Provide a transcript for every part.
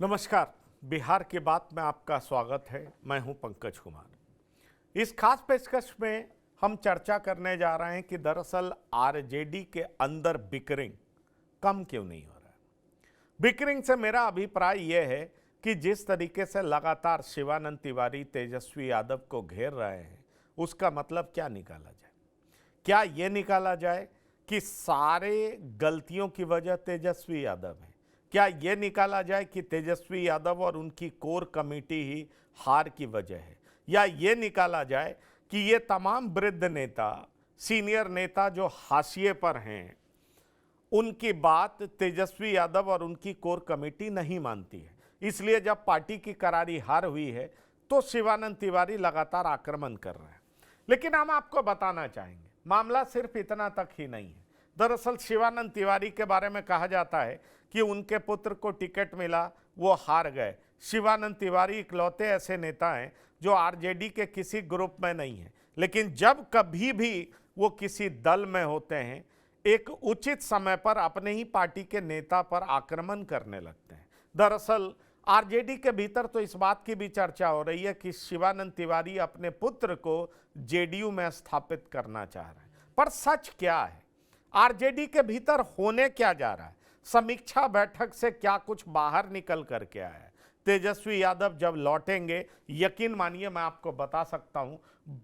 नमस्कार। बिहार की बात में आपका स्वागत है। मैं हूं पंकज कुमार। इस खास पेशकश में हम चर्चा करने जा रहे हैं कि दरअसल आरजेडी के अंदर बिकरिंग कम क्यों नहीं हो रहा है। बिकरिंग से मेरा अभिप्राय यह है कि जिस तरीके से लगातार शिवानंद तिवारी तेजस्वी यादव को घेर रहे हैं, उसका मतलब क्या निकाला जाए। क्या ये निकाला जाए कि सारे गलतियों की वजह तेजस्वी यादव है? क्या यह निकाला जाए कि तेजस्वी यादव और उनकी कोर कमेटी ही हार की वजह है? या ये निकाला जाए कि ये तमाम वृद्ध नेता, सीनियर नेता जो हाशिए पर हैं, उनकी बात तेजस्वी यादव और उनकी कोर कमेटी नहीं मानती है, इसलिए जब पार्टी की करारी हार हुई है तो शिवानंद तिवारी लगातार आक्रमण कर रहे हैं। लेकिन हम आपको बताना चाहेंगे, मामला सिर्फ इतना तक ही नहीं है। दरअसल शिवानंद तिवारी के बारे में कहा जाता है कि उनके पुत्र को टिकट मिला, वो हार गए। शिवानंद तिवारी इकलौते ऐसे नेता हैं जो आरजेडी के किसी ग्रुप में नहीं है, लेकिन जब कभी भी वो किसी दल में होते हैं, एक उचित समय पर अपने ही पार्टी के नेता पर आक्रमण करने लगते हैं। दरअसल आरजेडी के भीतर तो इस बात की भी चर्चा हो रही है कि शिवानंद तिवारी अपने पुत्र को जेडीयू में स्थापित करना चाह रहे हैं। पर सच क्या है? आरजेडी के भीतर होने क्या जा रहा है? समीक्षा बैठक से क्या कुछ बाहर निकल करके आया है? तेजस्वी यादव जब लौटेंगे, यकीन मानिए मैं आपको बता सकता हूं,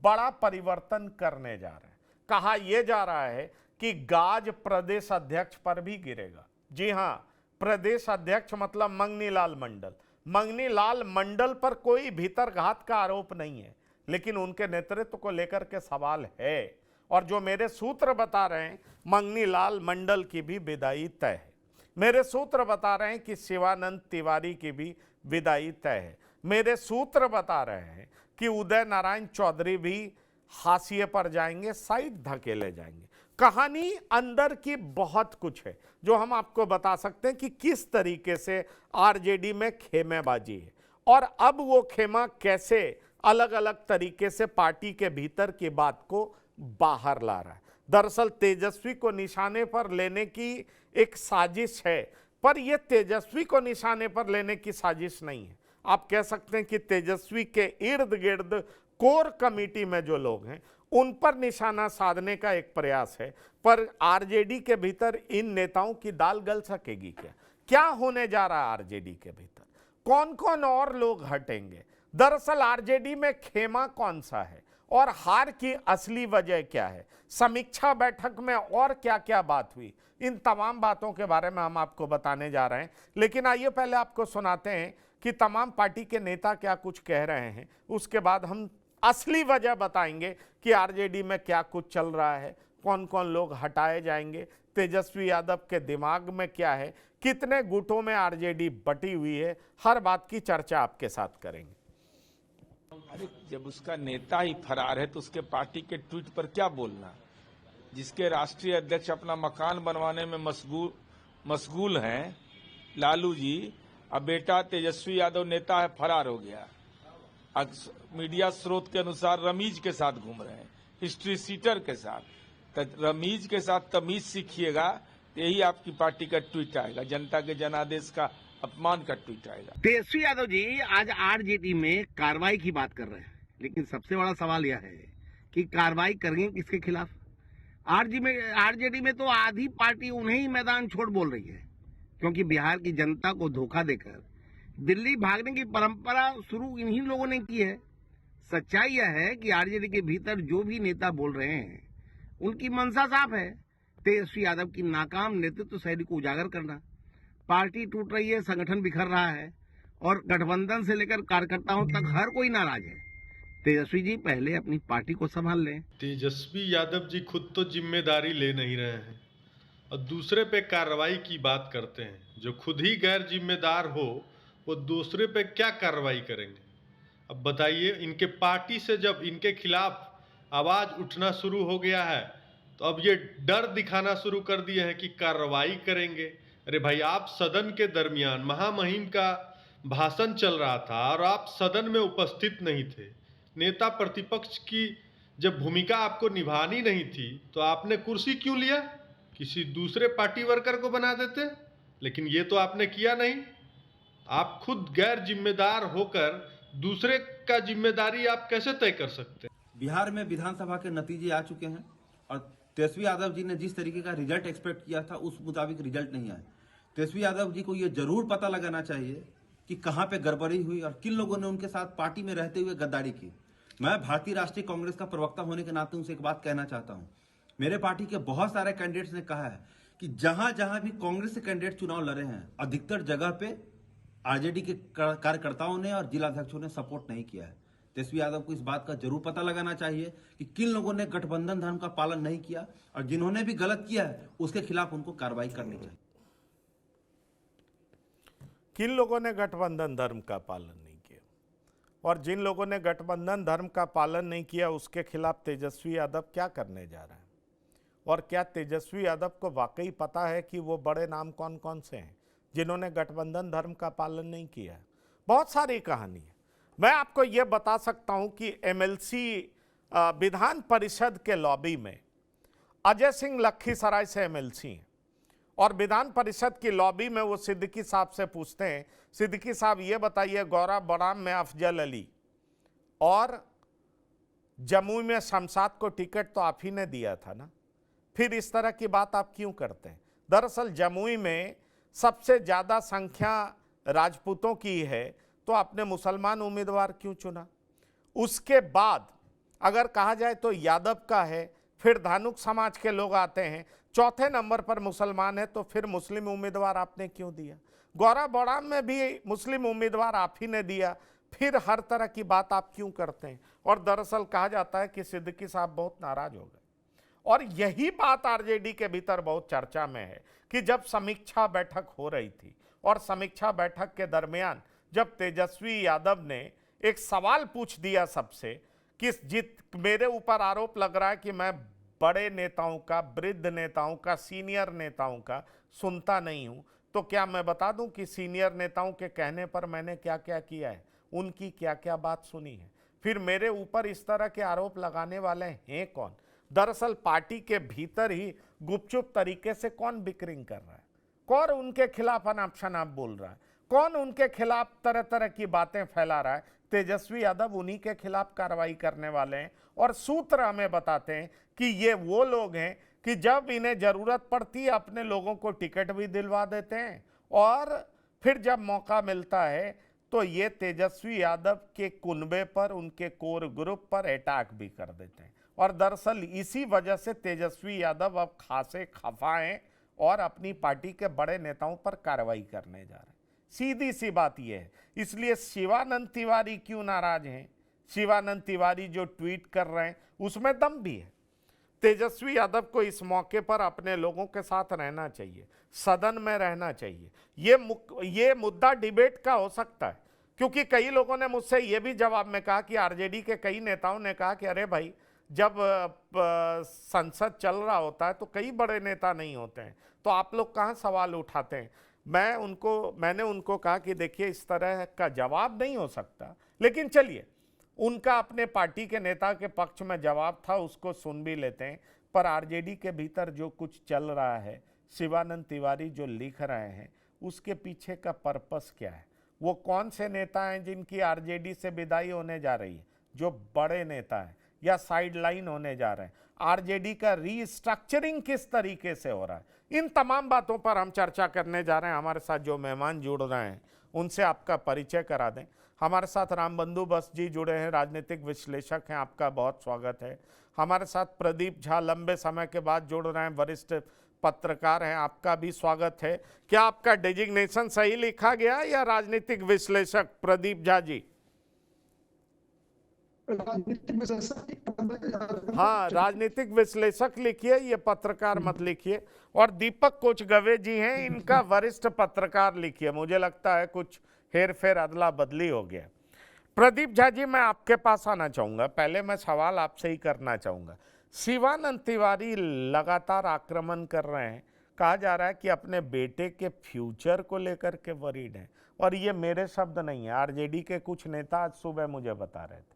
बड़ा परिवर्तन करने जा रहे हैं। कहा यह जा रहा है कि गाज प्रदेश अध्यक्ष पर भी गिरेगा। जी हां, प्रदेश अध्यक्ष मतलब मंगनी लाल मंडल। मंगनी लाल मंडल पर कोई भीतरघात का आरोप नहीं है, लेकिन उनके नेतृत्व को लेकर के सवाल है। और जो मेरे सूत्र बता रहे हैं, मंगनी लाल मंडल की भी विदाई तय है। मेरे सूत्र बता रहे हैं कि शिवानंद तिवारी की भी विदाई तय है। मेरे सूत्र बता रहे हैं कि उदय नारायण चौधरी भी हाशिए पर जाएंगे, साइड धकेले जाएंगे। कहानी अंदर की बहुत कुछ है जो हम आपको बता सकते हैं कि किस तरीके से आरजेडी में खेमेबाजी है और अब वो खेमा कैसे अलग अलग तरीके से पार्टी के भीतर की बात को बाहर ला रहा है। दरअसल तेजस्वी को निशाने पर लेने की एक साजिश है, पर यह तेजस्वी को निशाने पर लेने की साजिश नहीं है। आप कह सकते हैं कि तेजस्वी के इर्द गिर्द कोर कमेटी में जो लोग हैं उन पर निशाना साधने का एक प्रयास है। पर आरजेडी के भीतर इन नेताओं की दाल गल सकेगी क्या? क्या होने जा रहा है आरजेडी के भीतर? कौन कौन और लोग हटेंगे? दरअसल आरजेडी में खेमा कौन सा है और हार की असली वजह क्या है? समीक्षा बैठक में और क्या क्या बात हुई? इन तमाम बातों के बारे में हम आपको बताने जा रहे हैं। लेकिन आइए पहले आपको सुनाते हैं कि तमाम पार्टी के नेता क्या कुछ कह रहे हैं, उसके बाद हम असली वजह बताएंगे कि आरजेडी में क्या कुछ चल रहा है, कौन कौन लोग हटाए जाएंगे, तेजस्वी यादव के दिमाग में क्या है, कितने गुटों में आरजेडी बटी हुई है। हर बात की चर्चा आपके साथ करेंगे। अरे जब उसका नेता ही फरार है तो उसके पार्टी के ट्वीट पर क्या बोलना? जिसके राष्ट्रीय अध्यक्ष अपना मकान बनवाने में मशगूल हैं, लालू जी, अब बेटा तेजस्वी यादव नेता है, फरार हो गया। मीडिया स्रोत के अनुसार रमीज के साथ घूम रहे हैं, हिस्ट्री सीटर के साथ। रमीज के साथ तमीज सीखिएगा, यही आपकी पार्टी का ट्वीट आएगा। जनता के जनादेश का अपमान का ट्वीट आएगा। तेजस्वी यादव जी आज आरजेडी में कार्रवाई की बात कर रहे हैं, लेकिन सबसे बड़ा सवाल यह है कि कार्रवाई करेंगे किसके खिलाफ? आरजेडी में तो आधी पार्टी उन्हें ही मैदान छोड़ बोल रही है, क्योंकि बिहार की जनता को धोखा देकर दिल्ली भागने की परंपरा शुरू इन्हीं लोगों ने की है। सच्चाई यह है कि आरजेडी के भीतर जो भी नेता बोल रहे हैं उनकी मंशा साफ है, तेजस्वी यादव की नाकाम नेतृत्व शैली को उजागर करना। पार्टी टूट रही है, संगठन बिखर रहा है और गठबंधन से लेकर कार्यकर्ताओं तक हर कोई नाराज है। तेजस्वी जी पहले अपनी पार्टी को संभाल लें। तेजस्वी यादव जी खुद तो जिम्मेदारी ले नहीं रहे हैं और दूसरे पे कार्रवाई की बात करते हैं। जो खुद ही गैर जिम्मेदार हो वो दूसरे पे क्या कार्रवाई करेंगे? अब बताइए, इनके पार्टी से जब इनके खिलाफ आवाज उठना शुरू हो गया है तो अब ये डर दिखाना शुरू कर दिए हैं कि कार्रवाई करेंगे। अरे भाई, आप सदन के दरमियान महामहिम का भाषण चल रहा था और आप सदन में उपस्थित नहीं थे। नेता प्रतिपक्ष की जब भूमिका आपको निभानी नहीं थी तो आपने कुर्सी क्यों लिया? किसी दूसरे पार्टी वर्कर को बना देते, लेकिन ये तो आपने किया नहीं। आप खुद गैर जिम्मेदार होकर दूसरे का जिम्मेदारी आप कैसे तय कर सकते हैं? बिहार में विधानसभा के नतीजे आ चुके हैं और तेजस्वी यादव जी ने जिस तरीके का रिजल्ट एक्सपेक्ट किया था उस मुताबिक रिजल्ट नहीं आया। तेजस्वी यादव जी को यह जरूर पता लगाना चाहिए कि कहां पे गड़बड़ी हुई और किन लोगों ने उनके साथ पार्टी में रहते हुए गद्दारी की। मैं भारतीय राष्ट्रीय कांग्रेस का प्रवक्ता होने के नाते उनसे एक बात कहना चाहता हूं। मेरे पार्टी के बहुत सारे कैंडिडेट्स ने कहा है कि जहां जहां भी कांग्रेस से कैंडिडेट चुनाव लड़े हैं, अधिकतर जगह पे आरजेडी के कार्यकर्ताओं ने और जिलाध्यक्षों ने सपोर्ट नहीं किया है। तेजस्वी यादव को इस बात का जरूर पता लगाना चाहिए कि किन लोगों ने गठबंधन धर्म का पालन नहीं किया और जिन्होंने भी गलत किया है उसके खिलाफ उनको कार्रवाई करनी चाहिए। किन लोगों ने गठबंधन धर्म का पालन नहीं किया और जिन लोगों ने गठबंधन धर्म का पालन नहीं किया उसके खिलाफ तेजस्वी यादव क्या करने जा रहे हैं? और क्या तेजस्वी यादव को वाकई पता है कि वो बड़े नाम कौन कौन से हैं जिन्होंने गठबंधन धर्म का पालन नहीं किया? बहुत सारी कहानी है। मैं आपको ये बता सकता हूं कि एमएलसी विधान परिषद के लॉबी में अजय सिंह लखीसराय से एमएलसी हैं और विधान परिषद की लॉबी में वो सिद्दीकी साहब से पूछते हैं, सिद्दीकी साहब ये बताइए, गौरा बड़ाम में अफजल अली और जमुई में शमशाद को टिकट तो आप ही ने दिया था ना, फिर इस तरह की बात आप क्यों करते हैं? दरअसल जमुई में सबसे ज़्यादा संख्या राजपूतों की है तो आपने मुसलमान उम्मीदवार क्यों चुना? उसके बाद अगर कहा जाए तो यादव का है, फिर धानुक समाज के लोग आते हैं, चौथे नंबर पर मुसलमान है, तो फिर मुस्लिम उम्मीदवार आपने क्यों दिया? गौरा बड़ाम में भी मुस्लिम उम्मीदवार आप ही ने दिया, फिर हर तरह की बात आप क्यों करते हैं? और दरअसल कहा जाता है कि सिद्दीकी साहब बहुत नाराज हो गए और यही बात आरजेडी के भीतर बहुत चर्चा में है कि जब समीक्षा बैठक हो रही थी और समीक्षा बैठक के दरमियान जब तेजस्वी यादव ने एक सवाल पूछ दिया सबसे कि मेरे ऊपर आरोप लग रहा है कि मैं बड़े नेताओं का, वृद्ध नेताओं का, सीनियर नेताओं का सुनता नहीं हूं, तो क्या मैं बता दूं कि सीनियर नेताओं के कहने पर मैंने क्या क्या किया है, उनकी क्या क्या बात सुनी है? फिर मेरे ऊपर इस तरह के आरोप लगाने वाले हैं कौन? दरअसल पार्टी के भीतर ही गुपचुप तरीके से कौन बिकरिंग कर रहा है, कौन उनके खिलाफ अनाप शनाप बोल रहा है, कौन उनके खिलाफ तरह तरह की बातें फैला रहा है? तेजस्वी यादव उन्हीं के खिलाफ कार्रवाई करने वाले हैं और सूत्र हमें बताते हैं कि ये वो लोग हैं कि जब इन्हें जरूरत पड़ती है अपने लोगों को टिकट भी दिलवा देते हैं और फिर जब मौका मिलता है तो ये तेजस्वी यादव के कुनबे पर, उनके कोर ग्रुप पर अटैक भी कर देते हैं। और दरअसल इसी वजह से तेजस्वी यादव अब खासे खफा हैं और अपनी पार्टी के बड़े नेताओं पर कार्रवाई करने जा रहे हैं। सीधी सी बात यह है। इसलिए शिवानंद तिवारी क्यों नाराज हैं? शिवानंद तिवारी जो ट्वीट कर रहे हैं उसमें दम भी है। तेजस्वी यादव को इस मौके पर अपने लोगों के साथ रहना चाहिए, सदन में रहना चाहिए। ये मुद्दा डिबेट का हो सकता है, क्योंकि कई लोगों ने मुझसे ये भी जवाब में कहा कि आरजेडी के कई नेताओं ने कहा कि अरे भाई, जब संसद चल रहा होता है तो कई बड़े नेता नहीं होते हैं, तो आप लोग कहाँ सवाल उठाते हैं? मैंने उनको कहा कि देखिए, इस तरह का जवाब नहीं हो सकता, लेकिन चलिए, उनका अपने पार्टी के नेता के पक्ष में जवाब था, उसको सुन भी लेते हैं। पर आरजेडी के भीतर जो कुछ चल रहा है, शिवानंद तिवारी जो लिख रहे हैं, उसके पीछे का पर्पस क्या है? वो कौन से नेता हैं जिनकी आरजेडी से विदाई होने जा रही है? जो बड़े नेता हैं या साइडलाइन होने जा रहे हैं? आरजेडी का रीस्ट्रक्चरिंग किस तरीके से हो रहा है? इन तमाम बातों पर हम चर्चा करने जा रहे हैं। हमारे साथ जो मेहमान जुड़ रहे हैं उनसे आपका परिचय करा दें। हमारे साथ रामबंधु बस जी जुड़े हैं, राजनीतिक विश्लेषक हैं, आपका बहुत स्वागत है। हमारे साथ प्रदीप झा लंबे समय के बाद जुड़ रहे हैं, वरिष्ठ पत्रकार हैं, आपका भी स्वागत है। क्या आपका डेजिग्नेशन सही लिखा गया या राजनीतिक विश्लेषक प्रदीप झा जी? हाँ, राजनीतिक विश्लेषक लिखिए, ये पत्रकार मत लिखिए। और दीपक कोचगवे जी हैं, इनका वरिष्ठ पत्रकार लिखिए। मुझे लगता है कुछ हेर फेर अदला बदली हो गया। प्रदीप झा जी, मैं आपके पास आना चाहूंगा। पहले मैं सवाल आपसे ही करना चाहूंगा। शिवानंद तिवारी लगातार आक्रमण कर रहे हैं, कहा जा रहा है कि अपने बेटे के फ्यूचर को लेकर के वरीड हैं। और ये मेरे शब्द नहीं है, आरजेडी के कुछ नेता आज सुबह मुझे बता रहे थे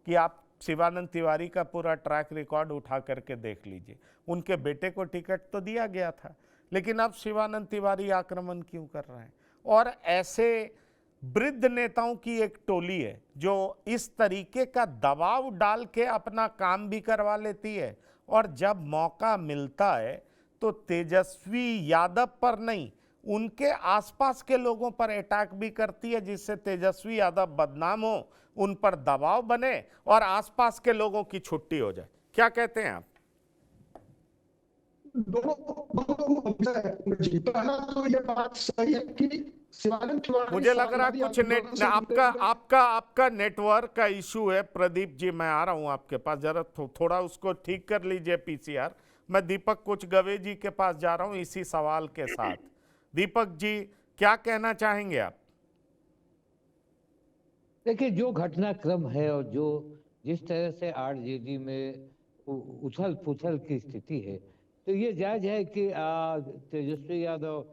कि आप शिवानंद तिवारी का पूरा ट्रैक रिकॉर्ड उठा करके देख लीजिए। उनके बेटे को टिकट तो दिया गया था, लेकिन अब शिवानंद तिवारी आक्रमण क्यों कर रहे हैं? और ऐसे वृद्ध नेताओं की एक टोली है जो इस तरीके का दबाव डाल के अपना काम भी करवा लेती है, और जब मौका मिलता है तो तेजस्वी यादव पर नहीं, उनके आसपास के लोगों पर अटैक भी करती है, जिससे तेजस्वी यादव बदनाम हो, उन पर दबाव बने और आसपास के लोगों की छुट्टी हो जाए। क्या कहते हैं आप? पहला तो ये बात सही है कि शिवानंद तिवारी मुझे लग रहा है कुछ आपका नेटवर्क का इशू है। प्रदीप जी, मैं आ रहा हूं आपके पास, जरा थोड़ा उसको ठीक कर लीजिए पीसीआर। मैं दीपक कुछ गवे जी के पास जा रहा हूं इसी सवाल के साथ। दीपक जी, क्या कहना चाहेंगे आप? देखिए, जो घटनाक्रम है और जो जिस तरह से आरजेडी में उछल पुछल की स्थिति है, तो ये जायज है कि तेजस्वी यादव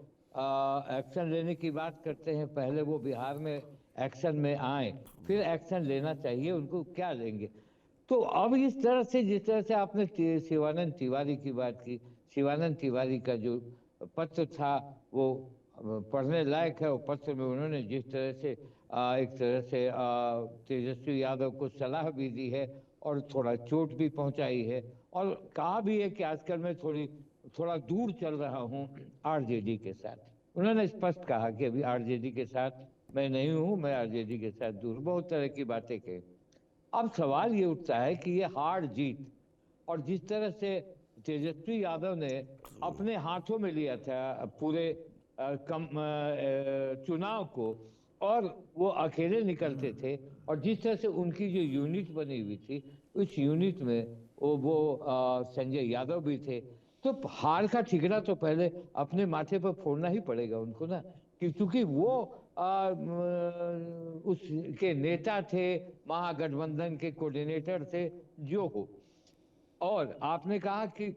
एक्शन लेने की बात करते हैं। पहले वो बिहार में एक्शन में आए, फिर एक्शन लेना चाहिए, उनको क्या लेंगे। तो अब इस तरह से, जिस तरह से आपने शिवानंद तिवारी की बात की, शिवानंद तिवारी का जो पत्र था वो पढ़ने लायक है। और पत्र में उन्होंने जिस तरह से एक तरह से तेजस्वी यादव को सलाह भी दी है और थोड़ा चोट भी पहुंचाई है, और कहा भी है कि आजकल मैं थोड़ा दूर चल रहा हूं आरजेडी के साथ। उन्होंने स्पष्ट कहा कि अभी आरजेडी के साथ मैं नहीं हूं, मैं आरजेडी के साथ दूर, बहुत तरह की बातें कही। अब सवाल ये उठता है कि ये हार जीत, और जिस तरह से तेजस्वी यादव ने अपने हाथों में लिया था पूरे चुनाव को, और वो अकेले निकलते थे, और जिस तरह से उनकी जो यूनिट बनी हुई थी, उस यूनिट में वो संजय यादव भी थे। तो हार का ठिकाना तो पहले अपने माथे पर फोड़ना ही पड़ेगा उनको ना, क्योंकि वो उसके नेता थे, महागठबंधन के कोऑर्डिनेटर थे जो हो। और आपने कहा कि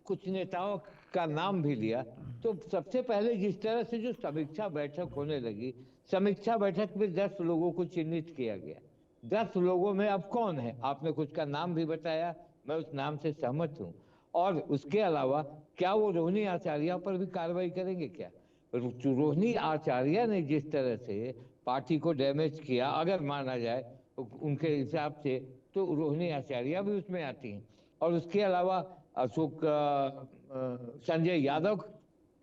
कुछ नेताओं का नाम भी लिया, तो सबसे पहले जिस तरह से जो समीक्षा बैठक होने लगी, समीक्षा बैठक में 10 लोगों को चिन्हित किया गया। 10 लोगों में अब कौन है? आपने कुछ का नाम भी बताया, मैं उस नाम से सहमत हूं। और उसके अलावा क्या वो रोहिणी आचार्य पर भी कार्रवाई करेंगे? क्या रोहिणी आचार्य ने जिस तरह से पार्टी को डैमेज किया, अगर माना जाए उनके हिसाब से, तो रोहिणी आचार्य भी उसमें आती हैं। और उसके अलावा अशोक संजय यादव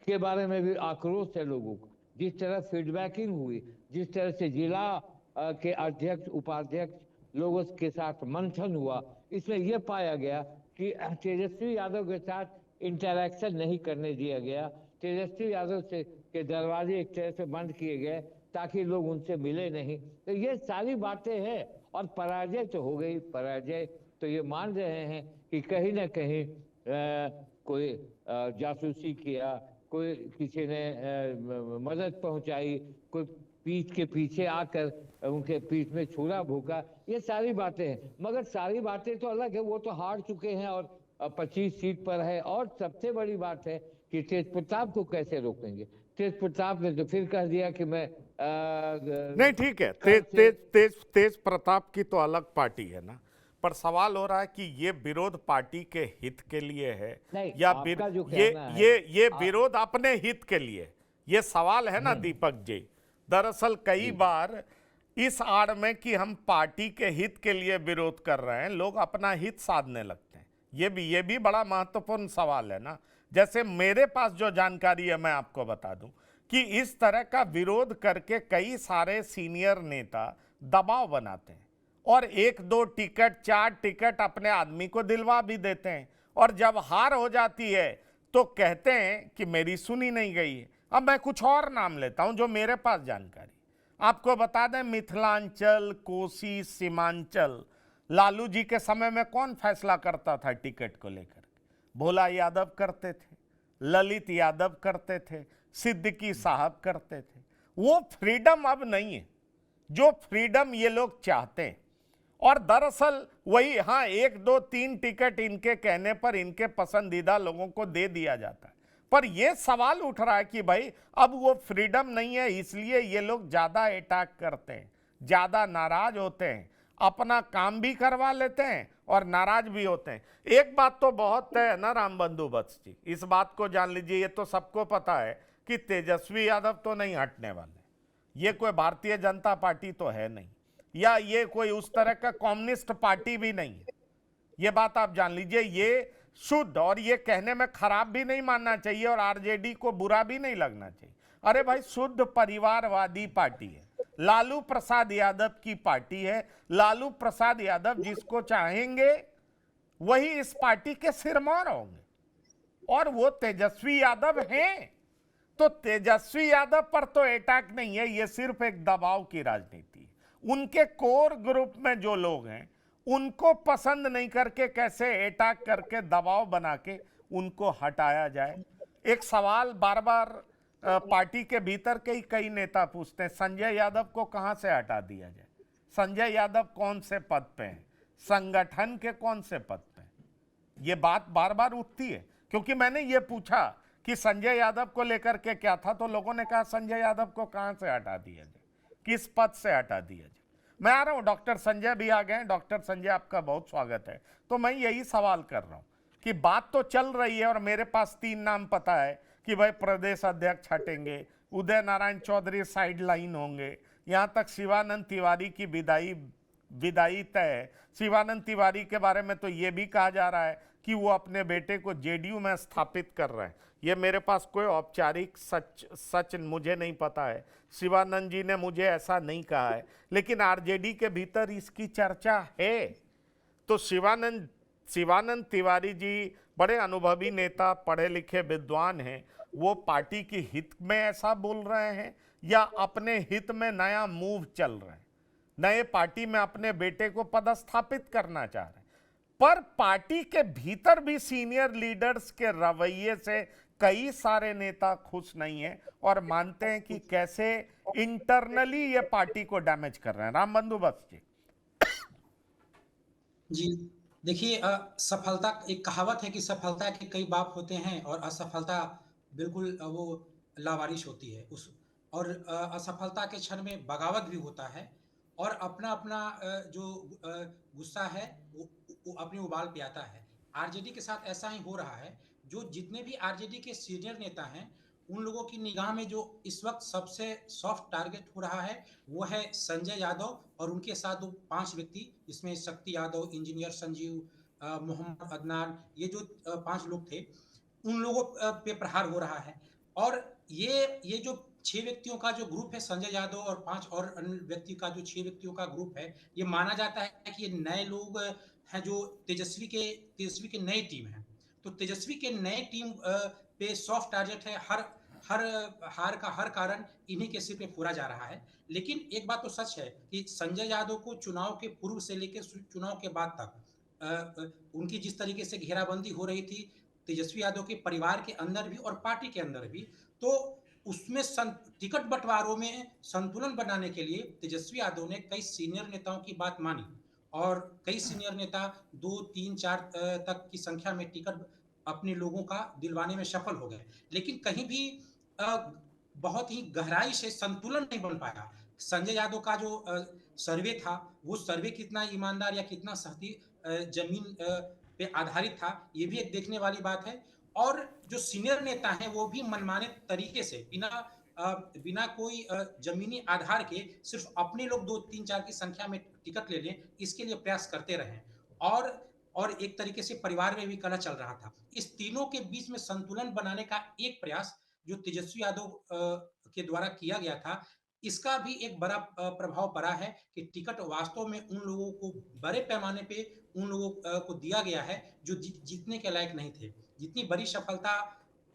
के बारे में भी आक्रोश है लोगों को, जिस तरह फीडबैकिंग हुई, जिस तरह से जिला के अध्यक्ष उपाध्यक्ष लोगों के साथ मंथन हुआ, इसमें यह पाया गया कि तेजस्वी यादव के साथ इंटरैक्शन नहीं करने दिया गया। तेजस्वी यादव से के दरवाजे एक तरह से बंद किए गए ताकि लोग उनसे मिले नहीं। तो ये सारी बातें हैं, और पराजय तो हो गई। पराजय तो ये मान रहे हैं कि कहीं ना कहीं कोई जासूसी किया, कोई किसी ने मदद पहुंचाई, कोई पीठ के पीछे आकर उनके पीठ में छुरा भूका, ये सारी बातें हैं। मगर सारी बातें तो अलग है, वो तो हार चुके हैं और 25 सीट पर है। और सबसे बड़ी बात है कि तेज प्रताप को कैसे रोकेंगे। तेज प्रताप ने तो फिर कह दिया कि मैं नहीं, ठीक है, तेज प्रताप की तो अलग पार्टी है ना, पर सवाल हो रहा है कि ये विरोध पार्टी के हित के लिए है या ये विरोध अपने हित के लिए, ये सवाल है ना दीपक जी। दरअसल कई बार इस आड़ में कि हम पार्टी के हित के लिए विरोध कर रहे हैं, लोग अपना हित साधने लगते हैं। ये भी बड़ा महत्वपूर्ण सवाल है ना। जैसे मेरे पास जो जानकारी है मैं आपको बता दूं कि इस तरह का विरोध करके कई सारे सीनियर नेता दबाव बनाते हैं और 1-2 टिकट 4 टिकट अपने आदमी को दिलवा भी देते हैं, और जब हार हो जाती है तो कहते हैं कि मेरी सुनी नहीं गई है। अब मैं कुछ और नाम लेता हूं जो मेरे पास जानकारी आपको बता दें। मिथिलांचल, कोसी, सीमांचल, लालू जी के समय में कौन फैसला करता था टिकट को लेकर? भोला यादव करते थे, ललित यादव करते थे, सिद्दीकी साहब करते थे। वो फ्रीडम अब नहीं है जो फ्रीडम ये लोग चाहते हैं। और दरअसल वही, हाँ, 1-2-3 टिकट इनके कहने पर इनके पसंदीदा लोगों को दे दिया जाता है, पर यह सवाल उठ रहा है कि भाई अब वो फ्रीडम नहीं है, इसलिए ये लोग ज्यादा अटैक करते हैं, ज्यादा नाराज होते हैं, अपना काम भी करवा लेते हैं और नाराज भी होते हैं। एक बात तो बहुत तय है ना रामबंधु वत्स जी, इस बात को जान लीजिए, ये तो सबको पता है कि तेजस्वी यादव तो नहीं हटने वाले। ये कोई भारतीय जनता पार्टी तो है नहीं, या ये कोई उस तरह का कम्युनिस्ट पार्टी भी नहीं है। ये बात आप जान लीजिए। ये शुद्ध, और ये कहने में खराब भी नहीं मानना चाहिए और आरजेडी को बुरा भी नहीं लगना चाहिए। अरे भाई, शुद्ध परिवारवादी पार्टी है, लालू प्रसाद यादव की पार्टी है। लालू प्रसाद यादव जिसको चाहेंगे वही इस पार्टी के सिरमौर होंगे, और वो तेजस्वी यादव हैं। तो तेजस्वी यादव पर तो अटैक नहीं है, ये सिर्फ एक दबाव की राजनीति है। उनके कोर ग्रुप में जो लोग हैं उनको पसंद नहीं करके कैसे अटैक करके दबाव बना के उनको हटाया जाए। एक सवाल बार बार पार्टी के भीतर के ही कई नेता पूछते हैं, संजय यादव को कहां से हटा दिया जाए? संजय यादव कौन से पद पे हैं? संगठन के कौन से पद पे हैं? ये बात बार बार उठती है, क्योंकि मैंने ये पूछा कि संजय यादव को लेकर के क्या था, तो लोगों ने कहा संजय यादव को कहां से हटा दिया जाए, किस पद से हटा दिया जाए। मैं आ रहा हूं, डॉक्टर संजय भी आ गए। डॉक्टर संजय, आपका बहुत स्वागत है। तो मैं यही सवाल कर रहा हूं कि बात तो चल रही है और मेरे पास 3 नाम पता है कि भाई प्रदेश अध्यक्ष हटेंगे, उदय नारायण चौधरी साइड लाइन होंगे, यहां तक शिवानंद तिवारी की विदाई तय है। शिवानंद तिवारी के बारे में तो ये भी कहा जा रहा है कि वो अपने बेटे को जेडीयू में स्थापित कर रहे हैं। ये मेरे पास कोई औपचारिक सच मुझे नहीं पता है, शिवानंद जी ने मुझे ऐसा नहीं कहा है, लेकिन आरजेडी के भीतर इसकी चर्चा है। तो शिवानंद तिवारी जी बड़े अनुभवी नेता, पढ़े लिखे विद्वान हैं, वो पार्टी की हित में ऐसा बोल रहे हैं या अपने हित में नया मूव चल रहे हैं, नए पार्टी में अपने बेटे को पदस्थापित करना चाह रहे हैं? पर पार्टी के भीतर भी सीनियर लीडर्स के रवैये से कई सारे नेता खुश नहीं हैं और मानते हैं कि कैसे इंटरनली ये पार्टी को डैमेज कर रहे हैं। राम बंदोबस्त जी। जी, देखिए, सफलता, एक कहावत है कि सफलता के कई बाप होते हैं और असफलता बिल्कुल वो लावारिश होती है उस, और असफलता के क्षण में बगावत भी होता है और अपना अपना जो गुस्सा है वो अपनी उबाल पे आता है। आरजेडी के साथ ऐसा ही हो रहा है। जो जितने भी आरजेडी के सीनियर नेता हैं, उन लोगों की निगाह में जो इस वक्त सबसे सॉफ्ट टारगेट हो रहा है वो है संजय यादव और उनके साथ वो 5 व्यक्ति, जिसमें शक्ति यादव, इंजीनियर संजीव, मोहम्मद अदनान, ये जो 5 लोग थे, उन लोगों पे प्रहार हो रहा है। और ये जो 6 व्यक्तियों का जो ग्रुप है, संजय यादव और 5 और अन्य व्यक्ति का जो 6 व्यक्तियों का ग्रुप है, ये माना जाता है कि ये नए लोग हैं जो तेजस्वी के नई टीम है। तो तेजस्वी के नए टीम पे सॉफ्ट टारगेट है। हार का हर कारण इन्हीं के सिर पे पूरा जा रहा है। लेकिन एक बात तो सच है कि संजय यादव को चुनाव के पूर्व से लेकर चुनाव के बाद तक उनकी जिस तरीके से घेराबंदी हो रही थी तेजस्वी यादव के परिवार के अंदर भी और पार्टी के अंदर भी, तो उसमें टिकट बंटवारों में संतुलन बनाने के लिए तेजस्वी यादव ने कई सीनियर नेताओं की बात मानी और कई सीनियर नेता 2, 3, 4 तक की संख्या में टिकट अपने लोगों का दिलवाने में सफल हो गए। लेकिन कहीं भी बहुत ही गहराई से संतुलन नहीं बन पाया। संजय यादव का जो सर्वे था, वो सर्वे कितना ईमानदार या कितना सही जमीन पे आधारित था, ये भी एक देखने वाली बात है। और जो सीनियर नेता हैं वो भी मनमाने तरीके से बिना कोई जमीनी आधार के सिर्फ अपने लोग 2, 3, 4 की संख्या में टिकट ले लें, इसके लिए प्रयास करते रहे। और एक तरीके से परिवार में भी कलह चल रहा था। इस तीनों के बीच में संतुलन बनाने का एक प्रयास जो तेजस्वी यादव के द्वारा किया गया था, इसका भी एक बड़ा प्रभाव पड़ा है कि टिकट वास्तव में उन लोगों को बड़े पैमाने पे उन लोगों को दिया गया है जो जीतने के लायक नहीं थे। जितनी बड़ी सफलता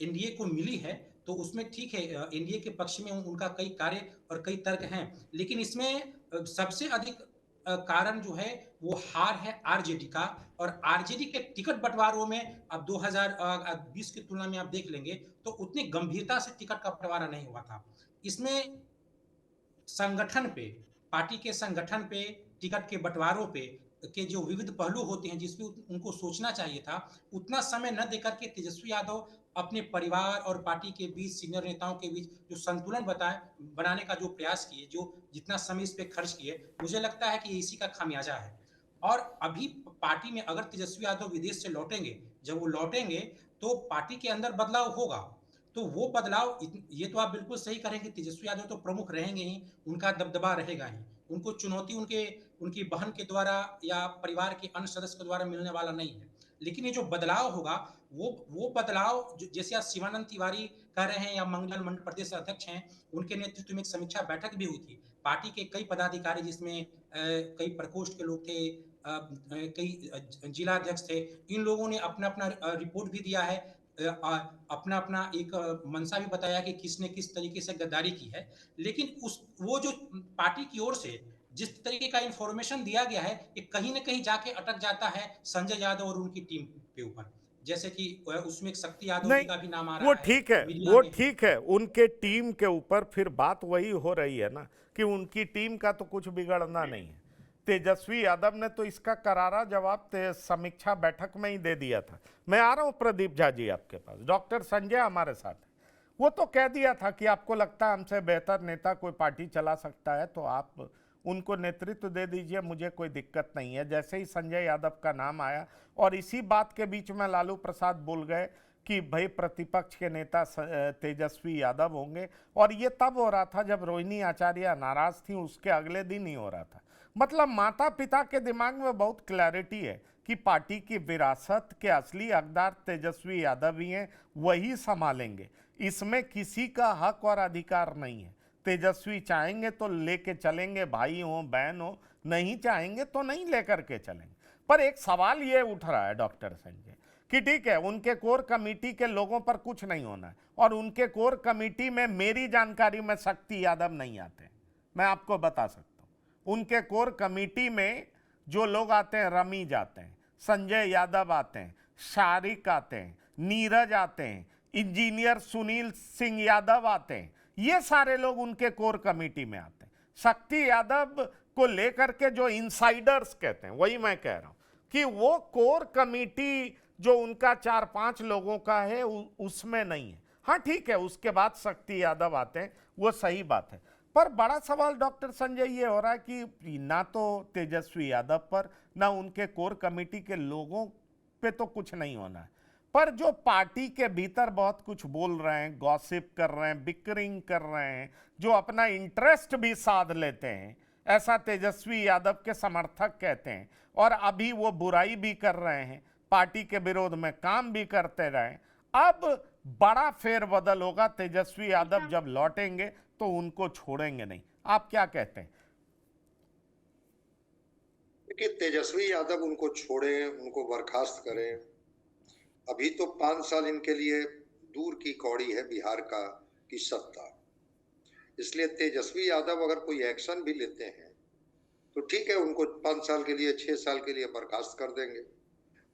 एनडीए को मिली है तो उसमें ठीक है, एनडीए के पक्ष में उनका कई कार्य और कई तर्क हैं, लेकिन इसमें सबसे अधिक कारण जो है वो हार है आरजेडी का। और आरजेडी के टिकट बंटवारों में अब 2020 की तुलना में आप देख लेंगे तो उतनी गंभीरता से टिकट का बंटवारा नहीं हुआ था। इसमें संगठन पे, पार्टी के संगठन पे, टिकट के बंटवारों पे के जो विविध पहलू होते हैं जिस पे उनको सोचना चाहिए था, उतना समय न देकर के तेजस्वी यादव अपने परिवार और पार्टी के बीच, सीनियर नेताओं के बीच जो संतुलन बनाने का जो प्रयास किए, जो जितना समय इस पे खर्च किए, मुझे लगता है कि इसी का खामियाजा है। और अभी पार्टी में अगर तेजस्वी यादव विदेश से लौटेंगे, जब वो लौटेंगे तो पार्टी के अंदर बदलाव होगा। तो वो बदलाव ये तो आप बिल्कुल सही करें कि तेजस्वी यादव तो प्रमुख रहेंगे ही, उनका दबदबा रहेगा ही। उनको चुनौती उनकी बहन के द्वारा या परिवार के अन्य सदस्य के द्वारा मिलने वाला नहीं है। लेकिन ये जो बदलाव होगा, वो बदलाव जैसे आज शिवानंद तिवारी कह रहे हैं या मंगल मंडल प्रदेश अध्यक्ष हैं, उनके नेतृत्व में एक समीक्षा बैठक भी हुई थी। पार्टी के कई पदाधिकारी जिसमें कई प्रकोष्ठ के लोग थे, कई जिला अध्यक्ष थे, इन लोगों ने अपना-अपना रिपोर्ट भी दिया है, अपना-अपना एक मंशा भी बताया कि किसने किस तरीके से गद्दारी की है। लेकिन वो जो पार्टी की ओर से जिस तरीके का इंफॉर्मेशन दिया गया है, ये कहीं न कहीं जाके अटक जाता है संजय यादव और उनकी टीम के ऊपर। जैसे कि उसमें एक शक्ति यादव जी नहीं, का भी नाम आ वो रहा है ठीक है, मीडिया वो में। ठीक है, उनके टीम के ऊपर फिर बात वही हो रही है ना कि उनकी टीम का तो कुछ बिगड़ना नहीं है। तेजस्वी यादव ने तो इसका करारा जवाब समीक्षा बैठक में ही दे दिया था। मैं आ रहा हूं प्रदीप झा जी आपके पास, डॉक्टर संजय हमारे साथ है। वो तो कह दिया था कि आपको लगता है हमसे बेहतर नेता कोई पार्टी चला सकता है तो आप उनको नेतृत्व दे दीजिए, मुझे कोई दिक्कत नहीं है। जैसे ही संजय यादव का नाम आया और इसी बात के बीच में लालू प्रसाद बोल गए कि भाई प्रतिपक्ष के नेता तेजस्वी यादव होंगे, और ये तब हो रहा था जब रोहिणी आचार्य नाराज थी, उसके अगले दिन ही हो रहा था। मतलब माता पिता के दिमाग में बहुत क्लैरिटी है कि पार्टी की विरासत के असली हकदार तेजस्वी यादव ही हैं, वही संभालेंगे, इसमें किसी का हक और अधिकार नहीं है। तेजस्वी चाहेंगे तो लेके चलेंगे, भाई हो बहन हो, नहीं चाहेंगे तो नहीं लेकर के चलेंगे। पर एक सवाल ये उठ रहा है डॉक्टर संजय कि ठीक है उनके कोर कमेटी के लोगों पर कुछ नहीं होना है, और उनके कोर कमेटी में मेरी जानकारी में शक्ति यादव नहीं आते, मैं आपको बता सकता हूं। उनके कोर कमेटी में जो लोग आते हैं, रमीज आते हैं, संजय यादव आते हैं, शारिक आते हैं, नीरज आते हैं, इंजीनियर सुनील सिंह यादव आते हैं, ये सारे लोग उनके कोर कमेटी में आते हैं। शक्ति यादव को लेकर के जो इनसाइडर्स कहते हैं, वही मैं कह रहा हूं कि वो कोर कमेटी जो उनका 4-5 लोगों का है उसमें नहीं है। हाँ ठीक है, उसके बाद शक्ति यादव आते हैं, वो सही बात है। पर बड़ा सवाल डॉक्टर संजय ये हो रहा है कि ना तो तेजस्वी यादव पर, ना उनके कोर कमेटी के लोगों पे तो कुछ नहीं होना है, पर जो पार्टी के भीतर बहुत कुछ बोल रहे हैं, गॉसिप कर रहे हैं, बिकरिंग कर रहे हैं, जो अपना इंटरेस्ट भी साध लेते हैं, ऐसा तेजस्वी यादव के समर्थक कहते हैं, और अभी वो बुराई भी कर रहे हैं, पार्टी के विरोध में काम भी करते रहे। अब बड़ा फेरबदल होगा, तेजस्वी यादव जब लौटेंगे तो उनको छोड़ेंगे नहीं। आप क्या कहते हैं? देखिए, तेजस्वी यादव उनको छोड़ें, उनको बर्खास्त करें, अभी तो 5 साल इनके लिए दूर की कौड़ी है बिहार का की सत्ता। इसलिए तेजस्वी यादव अगर कोई एक्शन भी लेते हैं तो ठीक है, उनको 5 साल के लिए, 6 साल के लिए बर्खास्त कर देंगे।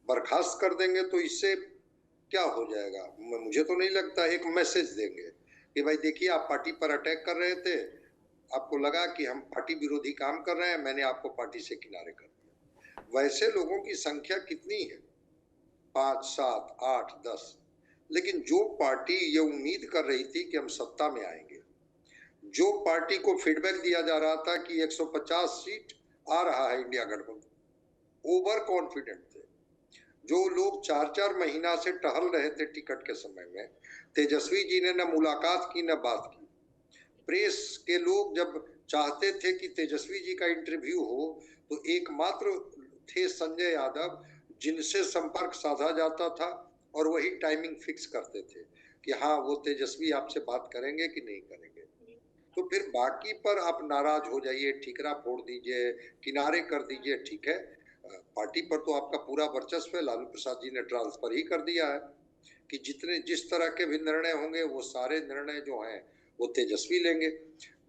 बर्खास्त कर देंगे तो इससे क्या हो जाएगा? मुझे तो नहीं लगता। एक मैसेज देंगे कि भाई देखिए, आप पार्टी पर अटैक कर रहे थे, आपको लगा कि हम पार्टी विरोधी काम कर रहे हैं, मैंने आपको पार्टी से किनारे कर दिया। वैसे लोगों की संख्या कितनी है? 5, 7, 8, 10। लेकिन जो पार्टी ये उम्मीद कर रही थी कि हम सत्ता में आएंगे, जो पार्टी को फीडबैक दिया जा रहा था कि 150 सीट आ रहा है इंडिया गठबंधन, ओवर कॉन्फिडेंट थे, जो लोग 4-4 महीना से टहल रहे थे टिकट के समय में, तेजस्वी जी ने न मुलाकात की न बात की। प्रेस के लोग जब चाहते थे कि तेजस्वी जी का इंटरव्यू हो तो एकमात्र थे संजय यादव जिनसे संपर्क साधा जाता था, और वही टाइमिंग फिक्स करते थे कि हाँ, वो तेजस्वी आपसे बात करेंगे कि नहीं करेंगे। तो फिर बाकी पर आप नाराज हो जाइए, ठीकरा फोड़ दीजिए, किनारे कर दीजिए, ठीक है। पार्टी पर तो आपका पूरा वर्चस्व है। लालू प्रसाद जी ने ट्रांसफर ही कर दिया है कि जिस तरह के भी निर्णय होंगे वो सारे निर्णय जो हैं वो तेजस्वी लेंगे।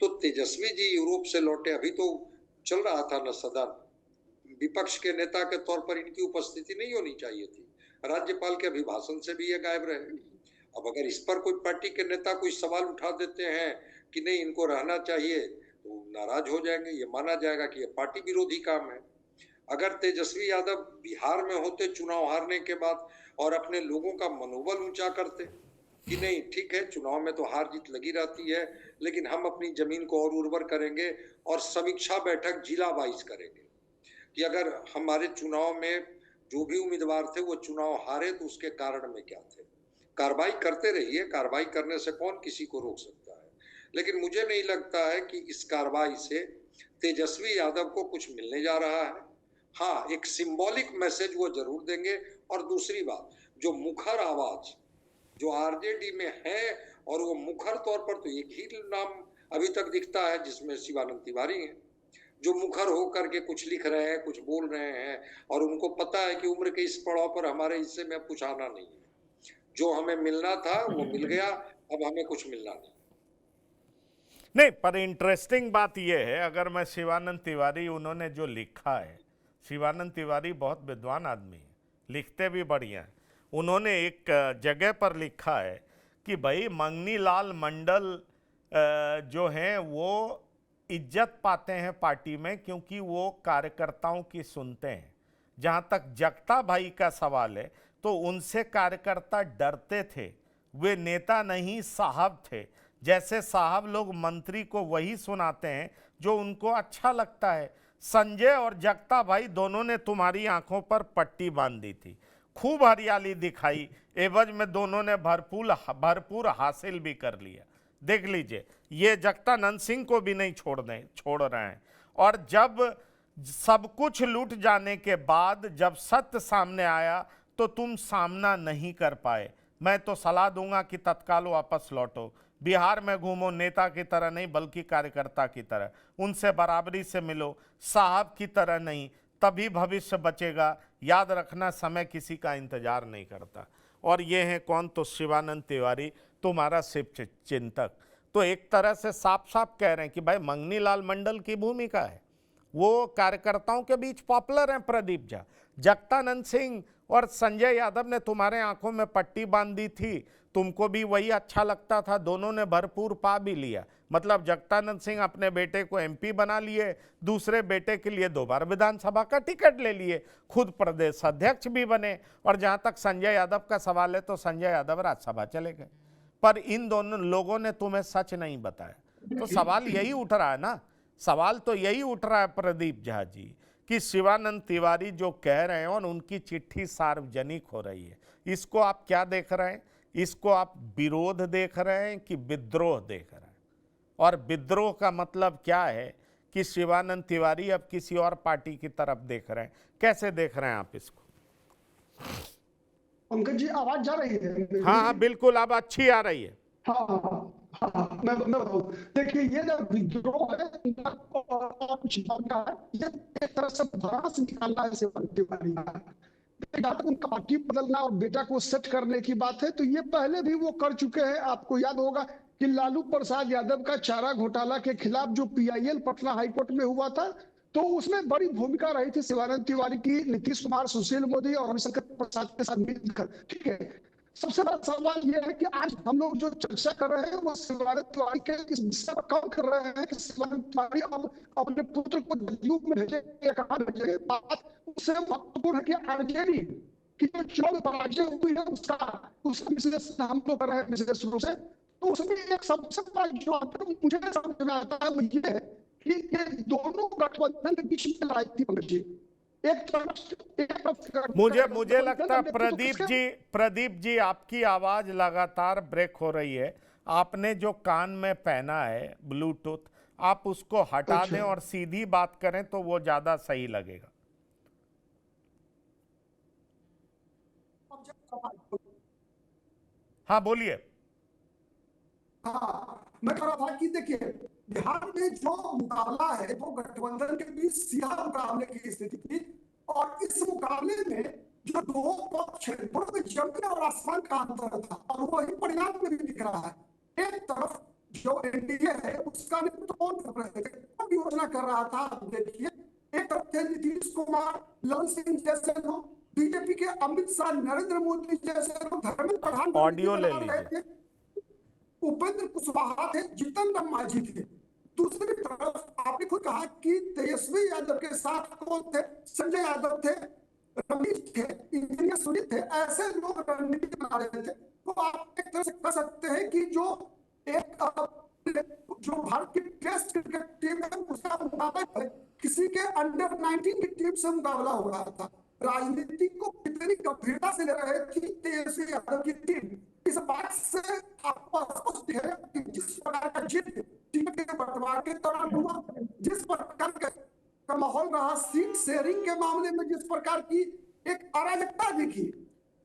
तो तेजस्वी जी यूरोप से लौटे, अभी तो चल रहा था न सदन, विपक्ष के नेता के तौर पर इनकी उपस्थिति नहीं होनी चाहिए थी, राज्यपाल के अभिभाषण से भी ये गायब रहे। अब अगर इस पर कोई पार्टी के नेता कोई सवाल उठा देते हैं कि नहीं इनको रहना चाहिए, तो नाराज हो जाएंगे, ये माना जाएगा कि ये पार्टी विरोधी काम है। अगर तेजस्वी यादव बिहार में होते चुनाव हारने के बाद और अपने लोगों का मनोबल ऊंचा करते कि नहीं ठीक है, चुनाव में तो हार जीत लगी रहती है, लेकिन हम अपनी जमीन को और उर्वर करेंगे और समीक्षा बैठक जिला वाइज करेंगे कि अगर हमारे चुनाव में जो भी उम्मीदवार थे वो चुनाव हारे तो उसके कारण में क्या थे, कार्रवाई करते रहिए, कार्रवाई करने से कौन किसी को रोक सकता है। लेकिन मुझे नहीं लगता है कि इस कार्रवाई से तेजस्वी यादव को कुछ मिलने जा रहा है। हाँ, एक सिंबॉलिक मैसेज वो जरूर देंगे। और दूसरी बात, जो मुखर आवाज जो आरजेडी में है, और वो मुखर तौर पर तो एक ही नाम अभी तक दिखता है जिसमें शिवानंद तिवारी हैं, जो मुखर होकर के कुछ लिख रहे हैं, कुछ बोल रहे हैं, और उनको पता है कि उम्र के इस पड़ाव पर हमारे हिस्से में अब कुछ आना नहीं है। जो हमें मिलना था वो मिल गया, अब हमें कुछ मिलना नहीं। पर इंटरेस्टिंग बात यह है, अगर मैं शिवानंद तिवारी, उन्होंने जो लिखा है, शिवानंद तिवारी बहुत विद्वान आदमी है, लिखते भी बढ़िया है। उन्होंने एक जगह पर लिखा है कि भाई मंगनी लाल मंडल जो हैं वो इज्जत पाते हैं पार्टी में क्योंकि वो कार्यकर्ताओं की सुनते हैं। जहाँ तक जगता भाई का सवाल है तो उनसे कार्यकर्ता डरते थे, वे नेता नहीं साहब थे। जैसे साहब लोग मंत्री को वही सुनाते हैं जो उनको अच्छा लगता है। संजय और जगता भाई दोनों ने तुम्हारी आंखों पर पट्टी बांध दी थी, खूब हरियाली दिखाई, एवज में दोनों ने भरपूर हासिल भी कर लिया। देख लीजिए, ये जगतानंद सिंह को भी नहीं छोड़ रहे हैं। और जब सब कुछ लूट जाने के बाद जब सत्य सामने आया तो तुम सामना नहीं कर पाए। मैं तो सलाह दूंगा कि तत्काल वापस लौटो, बिहार में घूमो, नेता की तरह नहीं बल्कि कार्यकर्ता की तरह, उनसे बराबरी से मिलो, साहब की तरह नहीं, तभी भविष्य बचेगा। याद रखना, समय किसी का इंतजार नहीं करता। और ये हैं कौन? तो शिवानंद तिवारी, तुम्हारा शिव चिंतक। तो एक तरह से साफ साफ कह रहे हैं कि भाई मंगनी लाल मंडल की भूमिका है, वो कार्यकर्ताओं के बीच पॉपुलर हैं। प्रदीप झा, जगतानंद सिंह और संजय यादव ने तुम्हारे आंखों में पट्टी बांध दी थी, तुमको भी वही अच्छा लगता था, दोनों ने भरपूर पा भी लिया। मतलब जगतानंद सिंह अपने बेटे को एमपी बना लिए, दूसरे बेटे के लिए 2 बार विधानसभा का टिकट ले लिए, खुद प्रदेश अध्यक्ष भी बने। और जहां तक संजय यादव का सवाल है तो संजय यादव राज्यसभा चले गए। पर इन दोनों लोगों ने तुम्हें सच नहीं बताया। तो सवाल यही उठ रहा है ना, सवाल तो यही उठ रहा है प्रदीप झा जी, कि शिवानंद तिवारी जो कह रहे हैं और उनकी चिट्ठी सार्वजनिक हो रही है, इसको आप क्या देख रहे हैं? इसको आप विरोध देख रहे हैं कि विद्रोह देख रहे हैं? और विद्रोह का मतलब क्या है कि शिवानंद तिवारी अब किसी और पार्टी की तरफ देख रहे हैं? कैसे देख रहे हैं आप इसको? पंकज जी, आवाज जा रही है? हाँ, बिल्कुल, अब अच्छी आ रही है। हाँ, मैं बताऊं, देखिए ये जो विद्रोह है, ये एक तरह से भड़ास निकालना है शिवानंद तिवारी का। जहाँ तक उनका पार्टी बदलना और बेटा को सेट करने की बात है तो ये पहले भी वो कर चुके हैं। आपको याद होगा कि लालू प्रसाद यादव का चारा घोटाला के खिलाफ जो पीआईएल पटना हाईकोर्ट में हुआ था, तो उसमें बड़ी भूमिका रही थी शिवानंद तिवारी की, नीतीश कुमार, सुशील मोदी और रविशंकर प्रसाद के साथ मिलकर। ठीक है, सबसे बड़ा सवाल यह है कि आज हम लोग जो चर्चा कर रहे हैं वो शिवानंद तिवारी के इस विषय पर कम कर रहे हैं कि शिवानंद तिवारी अब अपने पुत्र को जदयू में भेजे या कहाँ भेजे। बात उससे महत्वपूर्ण है कि आरजेडी की जो चुनाव पराजय हुई है उसका विश्लेषण हम लोग कर रहे हैं विशेष रूप से। तो उसमें एक सबसे बड़ा जो मुझे समझ में आता है वो ये है कि ये दोनों गठबंधन के बीच में लड़ाई थी पंकज जी। मुझे लगता है प्रदीप जी आपकी आवाज लगातार ब्रेक हो रही है। आपने जो कान में पहना है ब्लूटूथ, आप उसको हटा दें और सीधी बात करें तो वो ज्यादा सही लगेगा। हाँ, बोलिए। हाँ, मैं कह रहा था कि देखिए बिहार में जो मुकाबला है वो गठबंधन के बीच सीधा मुकाबले की स्थिति थी, और इस मुकाबले में जो दो पक्ष है दोनों में जमीन और आसमान का अंतर था, और वही परिणाम में भी दिख रहा है। एक तरफ जो एनडीए है उसका नेतृत्व कौन कर रहे थे, कौन योजना कर रहा था, आप देखिए। एक तरफ थे नीतीश कुमार, ललन सिंह जैसे लोग, बीजेपी के अमित शाह, नरेंद्र मोदी जैसे लोग, धर्मेंद्र प्रधान, ऑडियो ले लीजिए, उपेंद्र कुशवाहा थे, जीतन राम मांझी थे। दूसरी तरफ आपने खुद कहा कि तेजस्वी यादव के साथ कौन थे? संजय यादव थे, रमेश थे, इंजीनियर सुनील थे, ऐसे लोग रणनीति बना रहे थे। तो आप एक तरह से कह सकते हैं कि जो भारत की टेस्ट क्रिकेट टीम है उसका मुकाबला किसी के अंडर 19 की टीम से मुकाबला हो रहा था। राजनीति को कितनी गंभीरता से ले रहे थी तेजस्वी यादव की टीम, इस बात से आपको स्पष्ट है कि जिस प्रकार का जिद टिकट के बंटवारे के दौरान हुआ, जिस प्रकार का माहौल रहा, सीट शेयरिंग के मामले में जिस प्रकार की एक अराजकता दिखी,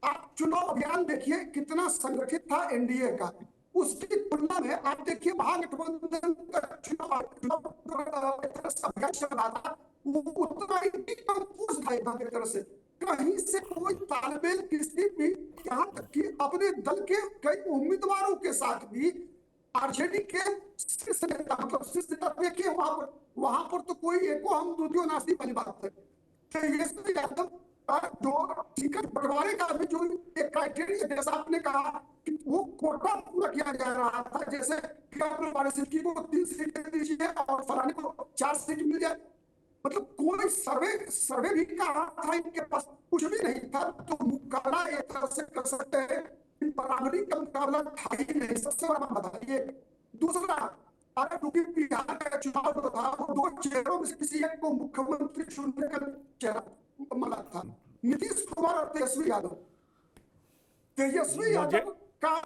आप चुनाव अभियान देखिए कितना संगठित था एनडीए का, उसकी तुलना में आप देखिए महागठबंधन का चुनाव अभियान चल रहा था, वो उतना ही कंफ्यूज था एक तरह से, कहीं से कोई तालमेल किसी भी, यहाँ तक कि अपने दल के कई उम्मीदवारों के साथ भी आरजेडी के शीर्ष नेता, मतलब शीर्ष नेता देखिए वहां पर तो कोई एको हम दूधियो नास्ती वाली बात है। तेजस्वी यादव जो टिकट बंटवारे का भी जो एक क्राइटेरिया, जैसा आपने कहा कि वो कोटा पूरा किया जा रहा था, जैसे कि आपने सिक्की को 3 सीटें दीजिए और फलाने को 4 सीट मिल जाए, मतलब कोई सर्वे भी कहा था, इनके पास कुछ भी नहीं था, तो मुकाबला एक तरह से कर सकते हैं, बराबरी का मुकाबला था ही नहीं। सबसे बड़ा बताइए। दूसरा, अरे क्योंकि बिहार का चुनाव जो था वो 2 चेहरों में से किसी एक को मुख्यमंत्री चुनने का चेहरा मला था, नीतीश कुमार और तेजस्वी यादव। तेजस्वी यादव का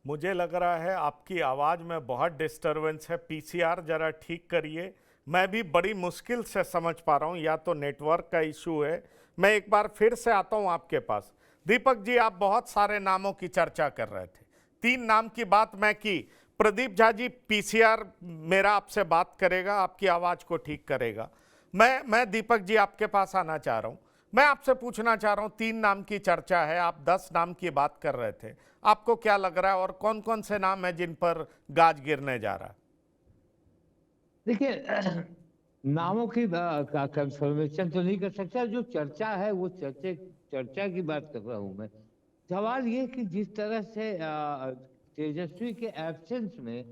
मुझे लग रहा है आपकी आवाज़ में बहुत डिस्टरबेंस है, पीसीआर जरा ठीक करिए। मैं भी बड़ी मुश्किल से समझ पा रहा हूँ, या तो नेटवर्क का इशू है। मैं एक बार फिर से आता हूँ आपके पास। दीपक जी, आप बहुत सारे नामों की चर्चा कर रहे थे, 3 नाम की बात मैं की। प्रदीप झा जी, पीसीआर मेरा आपसे बात करेगा, आपकी आवाज़ को ठीक करेगा। मैं दीपक जी आपके पास आना चाह रहा हूँ। मैं आपसे पूछना चाह रहा हूँ, 3 नाम की चर्चा है, आप 10 नाम की बात कर रहे थे, आपको क्या लग रहा है और कौन कौन से नाम है जिन पर गाज गिरने जा रहा है? देखिए, नामों की कंफर्मेशन तो नहीं कर सकता, जो चर्चा है वो चर्चा की बात कर रहा हूं मैं। सवाल ये कि जिस तरह से तेजस्वी के एब्सेंस में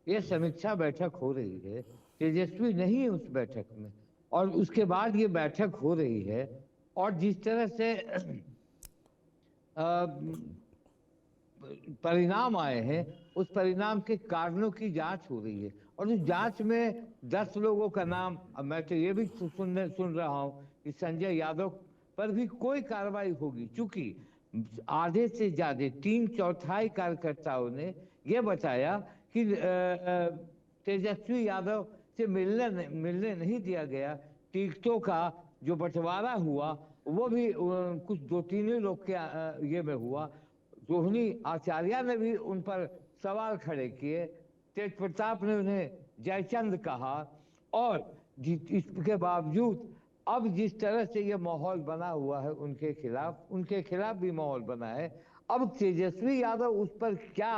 ये समीक्षा बैठक हो रही है, तेजस्वी नहीं है उस बैठक में, और उसके बाद ये बैठक हो रही है, और जिस तरह से परिणाम आए हैं, उस परिणाम के कारणों की जांच हो रही है, और उस जांच में 10 लोगों का नाम, मैं तो ये भी सुन रहा हूं कि संजय यादव पर भी कोई कार्रवाई होगी, क्योंकि आधे से ज्यादा 3/4 कार्यकर्ताओं ने यह बताया कि तेजस्वी यादव से मिलने नहीं दिया गया। टिकटों का जो बंटवारा हुआ वो भी कुछ 2-3 लोग के ये में हुआ। रोहिणी आचार्य ने भी उन पर सवाल खड़े किए, तेज प्रताप ने उन्हें जयचंद कहा, और इसके बावजूद अब जिस तरह से ये माहौल बना हुआ है उनके खिलाफ भी माहौल बना है। अब तेजस्वी यादव उस पर क्या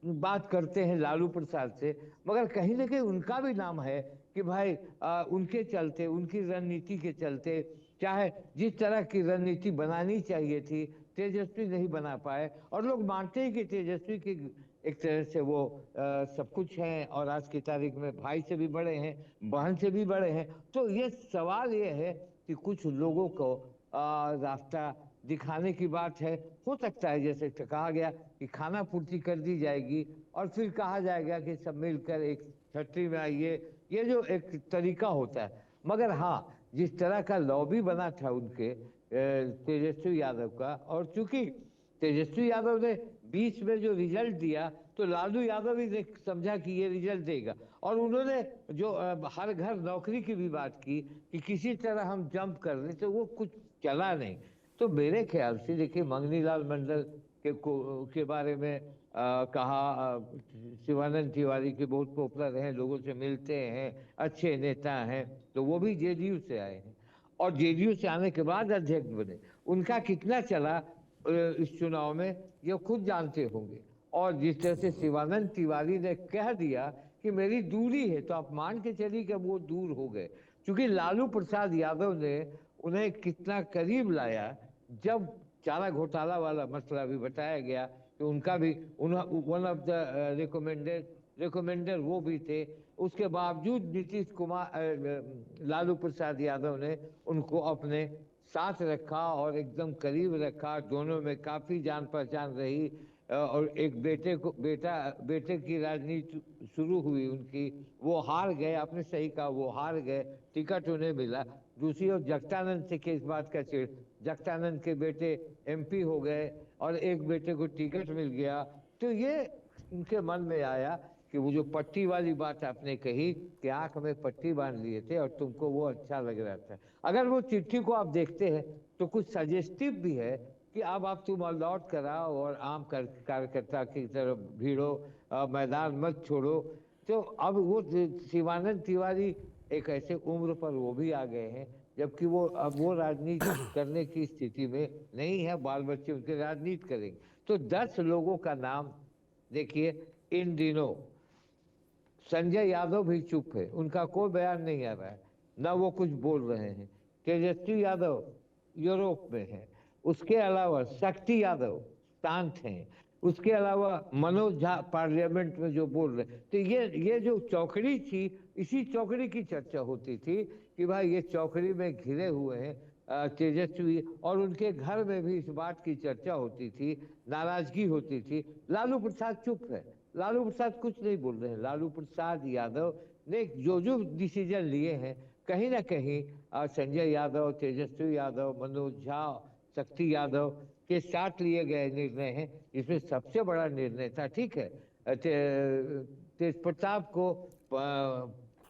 बात करते हैं लालू प्रसाद से, मगर कहीं ना कहीं उनका भी नाम है कि भाई उनके चलते, उनकी रणनीति के चलते, चाहे जिस तरह की रणनीति बनानी चाहिए थी तेजस्वी नहीं बना पाए, और लोग मानते हैं कि तेजस्वी की एक तरह से वो सब कुछ हैं, और आज की तारीख में भाई से भी बड़े हैं, बहन से भी बड़े हैं। तो ये सवाल ये है कि कुछ लोगों को रास्ता दिखाने की बात है। हो सकता है जैसे कहा गया कि खाना पूर्ति कर दी जाएगी और फिर कहा जाएगा कि सब मिलकर एक छठी में आइए, ये जो एक तरीका होता है। मगर हाँ, जिस तरह का लॉबी बना था उनके तेजस्वी यादव का, और चूंकि तेजस्वी यादव ने 20 में जो रिजल्ट दिया तो लालू यादव ही समझा कि ये रिजल्ट देगा, और उन्होंने जो हर घर नौकरी की भी बात की कि किसी तरह हम जंप कर रहे, तो वो कुछ चला नहीं। तो मेरे ख्याल से देखिए, मंगनीलाल मंडल के बारे में कहा, शिवानंद तिवारी के बहुत पॉपुलर हैं, लोगों से मिलते हैं, अच्छे नेता हैं, तो वो भी जेडीयू से आए हैं, और जेडीयू से आने के बाद अध्यक्ष बने। उनका कितना चला इस चुनाव में ये खुद जानते होंगे। और जिस तरह से शिवानंद तिवारी ने कह दिया कि मेरी दूरी है, तो आप मान के चलिए कि वो दूर हो गए, क्योंकि लालू प्रसाद यादव ने उन्हें कितना करीब लाया। जब चारा घोटाला वाला मसला भी बताया गया कि उनका भी वन ऑफ द रिकमेंडर वो भी थे, उसके बावजूद नीतीश कुमार लालू प्रसाद यादव ने उनको अपने साथ रखा और एकदम करीब रखा। दोनों में काफ़ी जान पहचान रही, और एक बेटे की राजनीति शुरू हुई उनकी। वो हार गए, आपने सही कहा, वो हार गए, टिकट उन्हें मिला, दूसरी ओर जगदानंद से किस बात का चिड़, जगदानंद के बेटे एमपी हो गए और एक बेटे को टिकट मिल गया। तो ये उनके मन में आया कि वो जो पट्टी वाली बात आपने कही कि आंख में पट्टी बांध लिए थे और तुमको वो अच्छा लग रहा था। अगर वो चिट्ठी को आप देखते हैं तो कुछ सजेस्टिव भी है कि अब आप तुम अलॉट कराओ और आम कार्यकर्ता की तरफ भीड़ो, मैदान मत छोड़ो। तो अब वो शिवानंद तिवारी एक ऐसे उम्र पर वो भी आ गए हैं जबकि वो अब वो राजनीति करने की स्थिति में नहीं है, बाल बच्चे उनके राजनीति करेंगे। तो 10 लोगों का नाम देखिए इन दिनों। संजय यादव भी चुप है, उनका कोई बयान नहीं आ रहा है, ना वो कुछ बोल रहे हैं। तेजस्वी यादव यूरोप में है, उसके अलावा शक्ति यादव शांत हैं, उसके अलावा मनोज झा पार्लियामेंट में जो बोल रहे। तो ये जो चौकड़ी थी, इसी चौकड़ी की चर्चा होती थी कि भाई ये चौकड़ी में घिरे हुए हैं तेजस्वी, और उनके घर में भी इस बात की चर्चा होती थी, नाराजगी होती थी। लालू प्रसाद चुप है, लालू प्रसाद कुछ नहीं बोल रहे हैं। लालू प्रसाद यादव ने जो डिसीजन लिए हैं कहीं ना कहीं संजय यादव, तेजस्वी यादव, मनोज झा, शक्ति यादव के साथ लिए गए निर्णय हैं। इसमें सबसे बड़ा निर्णय था, ठीक है, तेज प्रताप को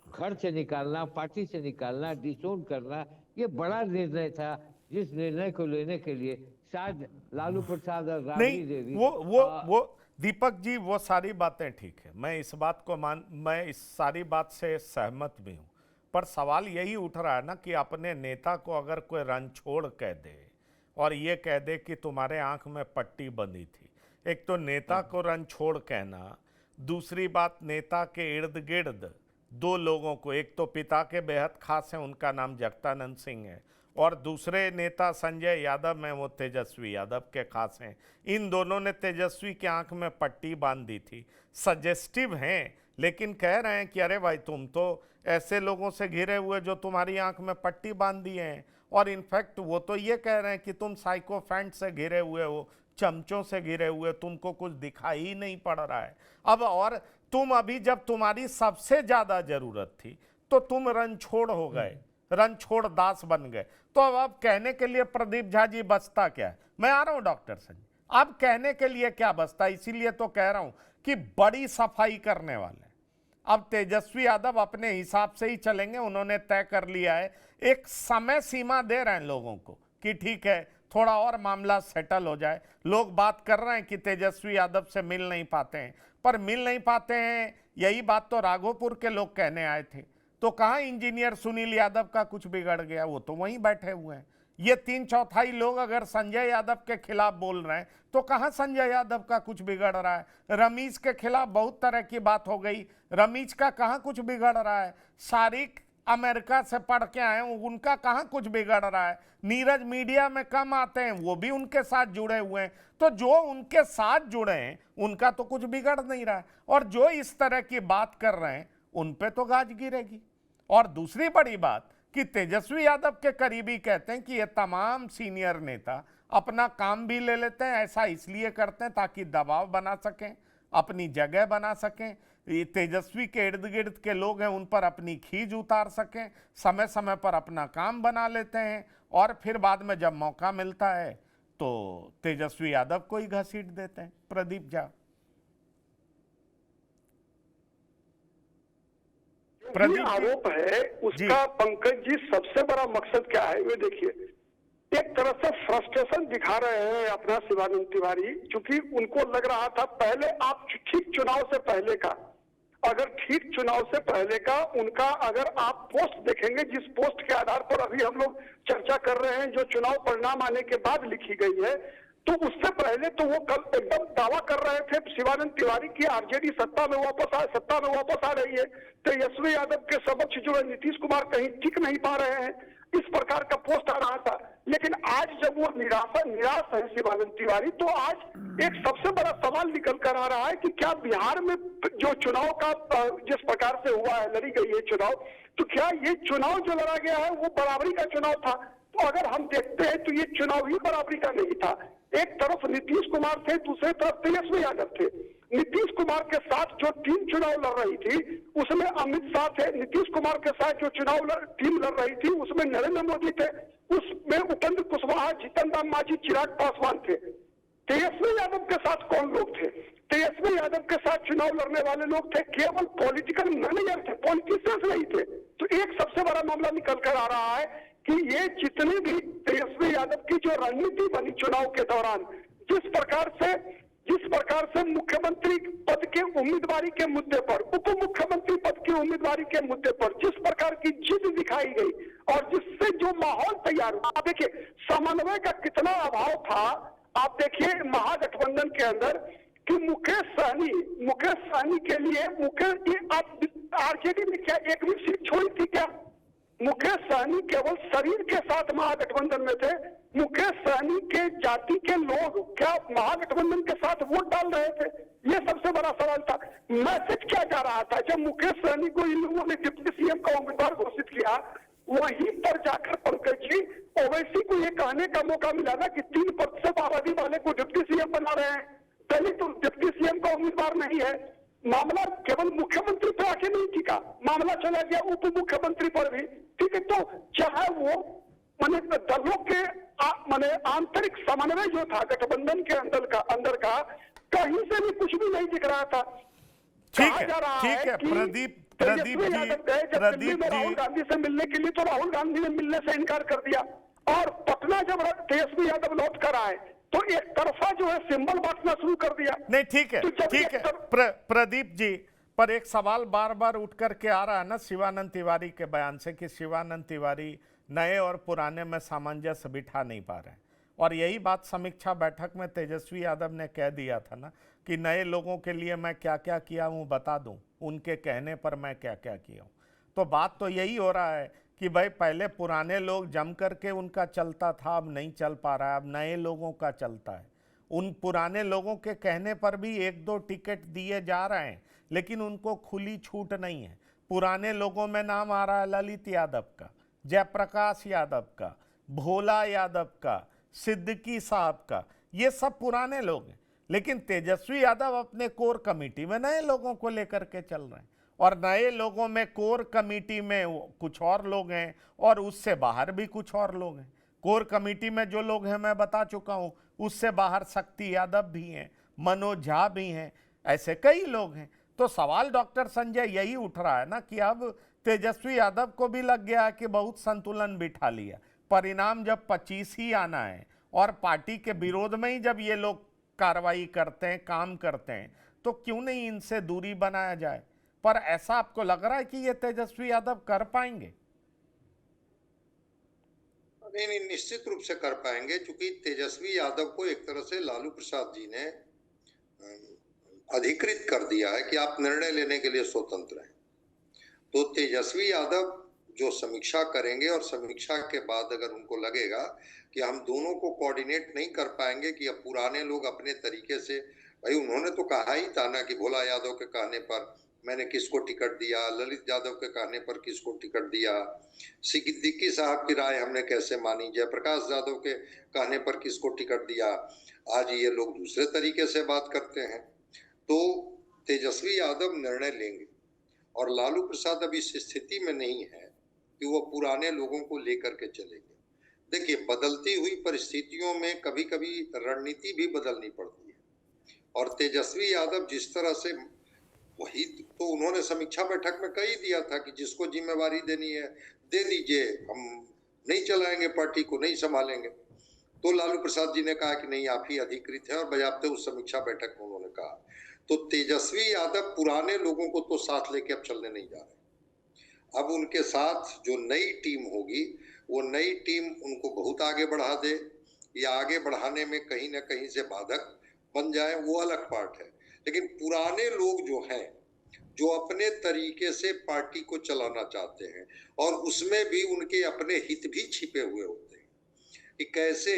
घर से निकालना, पार्टी से निकालना, डिसोन करना, ये बड़ा निर्णय था, जिस निर्णय को लेने के लिए शायद लालू प्रसाद और राबड़ी देवी वो दीपक जी वो सारी बातें ठीक है, मैं इस सारी बात से सहमत भी हूँ। पर सवाल यही उठ रहा है ना कि अपने नेता को अगर कोई रणछोड़ कह दे और ये कह दे कि तुम्हारे आंख में पट्टी बंधी थी, एक तो नेता को रणछोड़ कहना, दूसरी बात नेता के इर्द गिर्द 2 लोगों को, एक तो पिता के बेहद खास हैं, उनका नाम जगदानंद सिंह है, और दूसरे नेता संजय यादव में वो तेजस्वी यादव के खास हैं। इन दोनों ने तेजस्वी की आंख में पट्टी बांध दी थी। सजेस्टिव हैं, लेकिन कह रहे हैं कि अरे भाई तुम तो ऐसे लोगों से घिरे हुए जो तुम्हारी आंख में पट्टी बांध दिए हैं, और इनफैक्ट वो तो ये कह रहे हैं कि तुम साइकोफैंट से घिरे हुए हो, चमचों से घिरे हुए, तुमको कुछ दिखाई ही नहीं पड़ रहा है अब। और तुम अभी जब तुम्हारी सबसे ज्यादा जरूरत थी तो तुम रणछोड़ हो गए, रणछोड़ दास बन गए। तो अब कहने के लिए प्रदीप झा जी बचता क्या है? मैं आ रहा हूं डॉक्टर संजय, अब कहने के लिए क्या बचता? इसीलिए तो कह रहा हूं कि बड़ी सफाई करने वाले अब तेजस्वी यादव अपने हिसाब से ही चलेंगे। उन्होंने तय कर लिया है, एक समय सीमा दे रहे हैं लोगों को कि ठीक है थोड़ा और मामला सेटल हो जाए। लोग बात कर रहे हैं कि तेजस्वी यादव से मिल नहीं पाते हैं, पर मिल नहीं पाते हैं यही बात तो राघोपुर के लोग कहने आए थे। तो कहाँ इंजीनियर सुनील यादव का कुछ बिगड़ गया? वो तो वहीं बैठे हुए हैं। ये 3/4 लोग अगर संजय यादव के खिलाफ बोल रहे हैं तो कहाँ संजय यादव का कुछ बिगड़ रहा है? रमीज के खिलाफ बहुत तरह की बात हो गई, रमीज का कहाँ कुछ बिगड़ रहा है? शारिक अमेरिका से पढ़ के आए, उनका कहाँ कुछ बिगड़ रहा है? नीरज मीडिया में कम आते हैं, वो भी उनके साथ जुड़े हुए हैं। तो जो उनके साथ जुड़े हैं उनका तो कुछ बिगड़ नहीं रहा है, और जो इस तरह की बात कर रहे हैं उन पे तो गाज गिरेगी। और दूसरी बड़ी बात कि तेजस्वी यादव के करीबी कहते हैं कि ये तमाम सीनियर नेता अपना काम भी ले लेते हैं, ऐसा इसलिए करते हैं ताकि दबाव बना सकें, अपनी जगह बना सकें। ये तेजस्वी के इर्द गिर्द के लोग हैं, उन पर अपनी खींच उतार सकें, समय समय पर अपना काम बना लेते हैं, और फिर बाद में जब मौका मिलता है तो तेजस्वी यादव को ही घसीट देते हैं। प्रदीप झा, जो आरोप है उसका पंकज जी सबसे बड़ा मकसद क्या है? वे देखिए, एक तरह से फ्रस्ट्रेशन दिखा रहे हैं अपना शिवानंद तिवारी, क्योंकि उनको लग रहा था पहले आप ठीक चुनाव से पहले का, अगर ठीक चुनाव से पहले का उनका अगर आप पोस्ट देखेंगे, जिस पोस्ट के आधार पर अभी हम लोग चर्चा कर रहे हैं, जो चुनाव परिणाम आने के बाद लिखी गई है, तो उससे पहले तो वो कल एकदम दावा कर रहे थे शिवानंद तिवारी की आरजेडी सत्ता में वापस आ रही है। तेजस्वी यादव के समक्ष जो है नीतीश कुमार कहीं टिक नहीं पा रहे हैं, इस प्रकार का पोस्ट आ रहा था। लेकिन आज जब वो निराश है शिवानंद तिवारी, तो आज एक सबसे बड़ा सवाल निकल कर आ रहा है कि क्या बिहार में जो चुनाव का जिस प्रकार से हुआ है, लड़ी गई है चुनाव, तो क्या ये चुनाव जो लड़ा गया है वो बराबरी का चुनाव था? तो अगर हम देखते हैं तो ये चुनाव ही बराबरी का नहीं था। एक तरफ नीतीश कुमार थे, दूसरी तरफ तेजस्वी यादव थे। नीतीश कुमार के साथ जो टीम चुनाव लड़ रही थी उसमें अमित शाह थे, नीतीश कुमार के साथ जो टीम लड़ रही थी उसमें नरेंद्र मोदी थे, उसमें उपेंद्र कुशवाहा, जीतन राम मांझी, चिराग पासवान थे। तेजस्वी यादव के साथ कौन लोग थे? तेजस्वी यादव के साथ चुनाव लड़ने वाले लोग थे केवल पॉलिटिकल मैनेजर थे, पॉलिटिशियंस नहीं थे। तो एक सबसे बड़ा मामला निकल कर आ रहा है कि ये जितने भी तेजस्वी यादव की जो रणनीति बनी चुनाव के दौरान, जिस प्रकार से मुख्यमंत्री पद के उम्मीदवारी के मुद्दे पर, उप मुख्यमंत्री पद की उम्मीदवारी के मुद्दे पर जिस प्रकार की जिद दिखाई गई और जिससे जो माहौल तैयार हुआ, देखिए समन्वय का कितना अभाव था। आप देखिए महागठबंधन के अंदर कि मुकेश सहनी के लिए आरजेडी में क्या एक भी सीट छोड़ी थी क्या? मुकेश सहनी केवल शरीर के साथ महागठबंधन में थे। मुकेश सहनी के जाति के लोग क्या महागठबंधन के साथ वोट डाल रहे थे? ये सबसे बड़ा सवाल था। मैसेज क्या जा रहा था? जब मुकेश सहनी को इन लोगों ने डिप्टी सीएम का उम्मीदवार घोषित किया, वहीं पर जाकर पंकज जी ओवैसी को ये कहने का मौका मिला ना कि 3% आबादी वाले को डिप्टी सीएम बना रहे हैं, दलित तो डिप्टी सीएम का उम्मीदवार नहीं है। मामला केवल मुख्यमंत्री पर आके नहीं टिका, मामला चला गया उप मुख्यमंत्री पर भी। ठीक है, तो चाहे वो माने दलों के माने आंतरिक समन्वय जो था गठबंधन के अंदर का कहीं से भी कुछ भी नहीं दिख रहा था। ठीक है प्रदीप जी, राहुल गांधी से मिलने के लिए तो राहुल गांधी ने मिलने से इनकार कर दिया, और पटना जब तेजस्वी यादव लौट कर आए तो एक तरफा जो है सिंबल बांटना शुरू कर दिया। नहीं ठीक है प्रदीप जी, पर एक सवाल बार बार उठ करके आ रहा है ना शिवानंद तिवारी के बयान से कि शिवानंद तिवारी नए और पुराने में सामंजस्य बिठा नहीं पा रहे हैं, और यही बात समीक्षा बैठक में तेजस्वी यादव ने कह दिया था ना कि नए लोगों के लिए मैं क्या क्या किया हूँ बता दूं, उनके कहने पर मैं क्या क्या किया हूँ। तो बात तो यही हो रहा है कि भाई पहले पुराने लोग जम करके उनका चलता था, अब नहीं चल पा रहा है, अब नए लोगों का चलता है। उन पुराने लोगों के कहने पर भी 1-2 टिकट दिए जा रहे हैं, लेकिन उनको खुली छूट नहीं है। पुराने लोगों में नाम आ रहा है ललित यादव का, जयप्रकाश यादव का, भोला यादव का, सिद्दीकी साहब का, ये सब पुराने लोग हैं। लेकिन तेजस्वी यादव अपने कोर कमेटी में नए लोगों को लेकर के चल रहे हैं, और नए लोगों में कोर कमेटी में कुछ और लोग हैं और उससे बाहर भी कुछ और लोग हैं। कोर कमेटी में जो लोग हैं मैं बता चुका हूं, उससे बाहर शक्ति यादव भी हैं, मनोज झा भी हैं, ऐसे कई लोग हैं। तो सवाल डॉक्टर संजय यही उठ रहा है ना कि अब तेजस्वी यादव को भी लग गया कि बहुत संतुलन बिठा लिया, परिणाम जब 25 ही आना है और पार्टी के विरोध में ही जब ये लोग कार्रवाई करते हैं, काम करते हैं, तो क्यों नहीं इनसे दूरी बनाया जाए। पर ऐसा आपको लग रहा है कि ये तेजस्वी यादव कर पाएंगे? नहीं, निश्चित रूप से कर पाएंगे, क्योंकि तेजस्वी यादव को एक तरह से लालू प्रसाद जी ने अधिकृत कर दिया है कि आप निर्णय लेने के लिए स्वतंत्र हैं। तो तेजस्वी यादव जो समीक्षा करेंगे और समीक्षा के बाद अगर उनको लगेगा कि हम दोनों को कोऑर्डिनेट नहीं कर पाएंगे, कि अब पुराने लोग अपने तरीके से, भाई उन्होंने तो कहा ही था ना कि भोला यादव के कहने पर मैंने किसको टिकट दिया, ललित यादव के कहने पर किसको टिकट दिया, सिद्दीकी साहब की राय हमने कैसे मानी, जयप्रकाश यादव के कहने पर किसको टिकट दिया। आज ये लोग दूसरे तरीके से बात करते हैं। तो तेजस्वी यादव निर्णय लेंगे, और लालू प्रसाद अब इस स्थिति में नहीं है कि वो पुराने लोगों को लेकर के चलेंगे। देखिए, बदलती हुई परिस्थितियों में कभी कभी रणनीति भी बदलनी पड़ती है, और तेजस्वी यादव जिस तरह से, वही तो उन्होंने समीक्षा बैठक में कह ही दिया था कि जिसको जिम्मेवारी देनी है दे दीजिए, हम नहीं चलाएंगे, पार्टी को नहीं संभालेंगे। तो लालू प्रसाद जी ने कहा कि नहीं, आप ही अधिकृत हैं, और बजाते उस समीक्षा बैठक में उन्होंने कहा। तो तेजस्वी यादव पुराने लोगों को तो साथ लेके अब चलने नहीं जा रहे। अब उनके साथ जो नई टीम होगी, वो नई टीम उनको बहुत आगे बढ़ा दे या आगे बढ़ाने में कहीं ना कहीं से बाधक बन जाए, वो अलग पार्ट है। लेकिन पुराने लोग जो हैं, जो अपने तरीके से पार्टी को चलाना चाहते हैं, और उसमें भी उनके अपने हित भी छिपे हुए होते हैं कि कैसे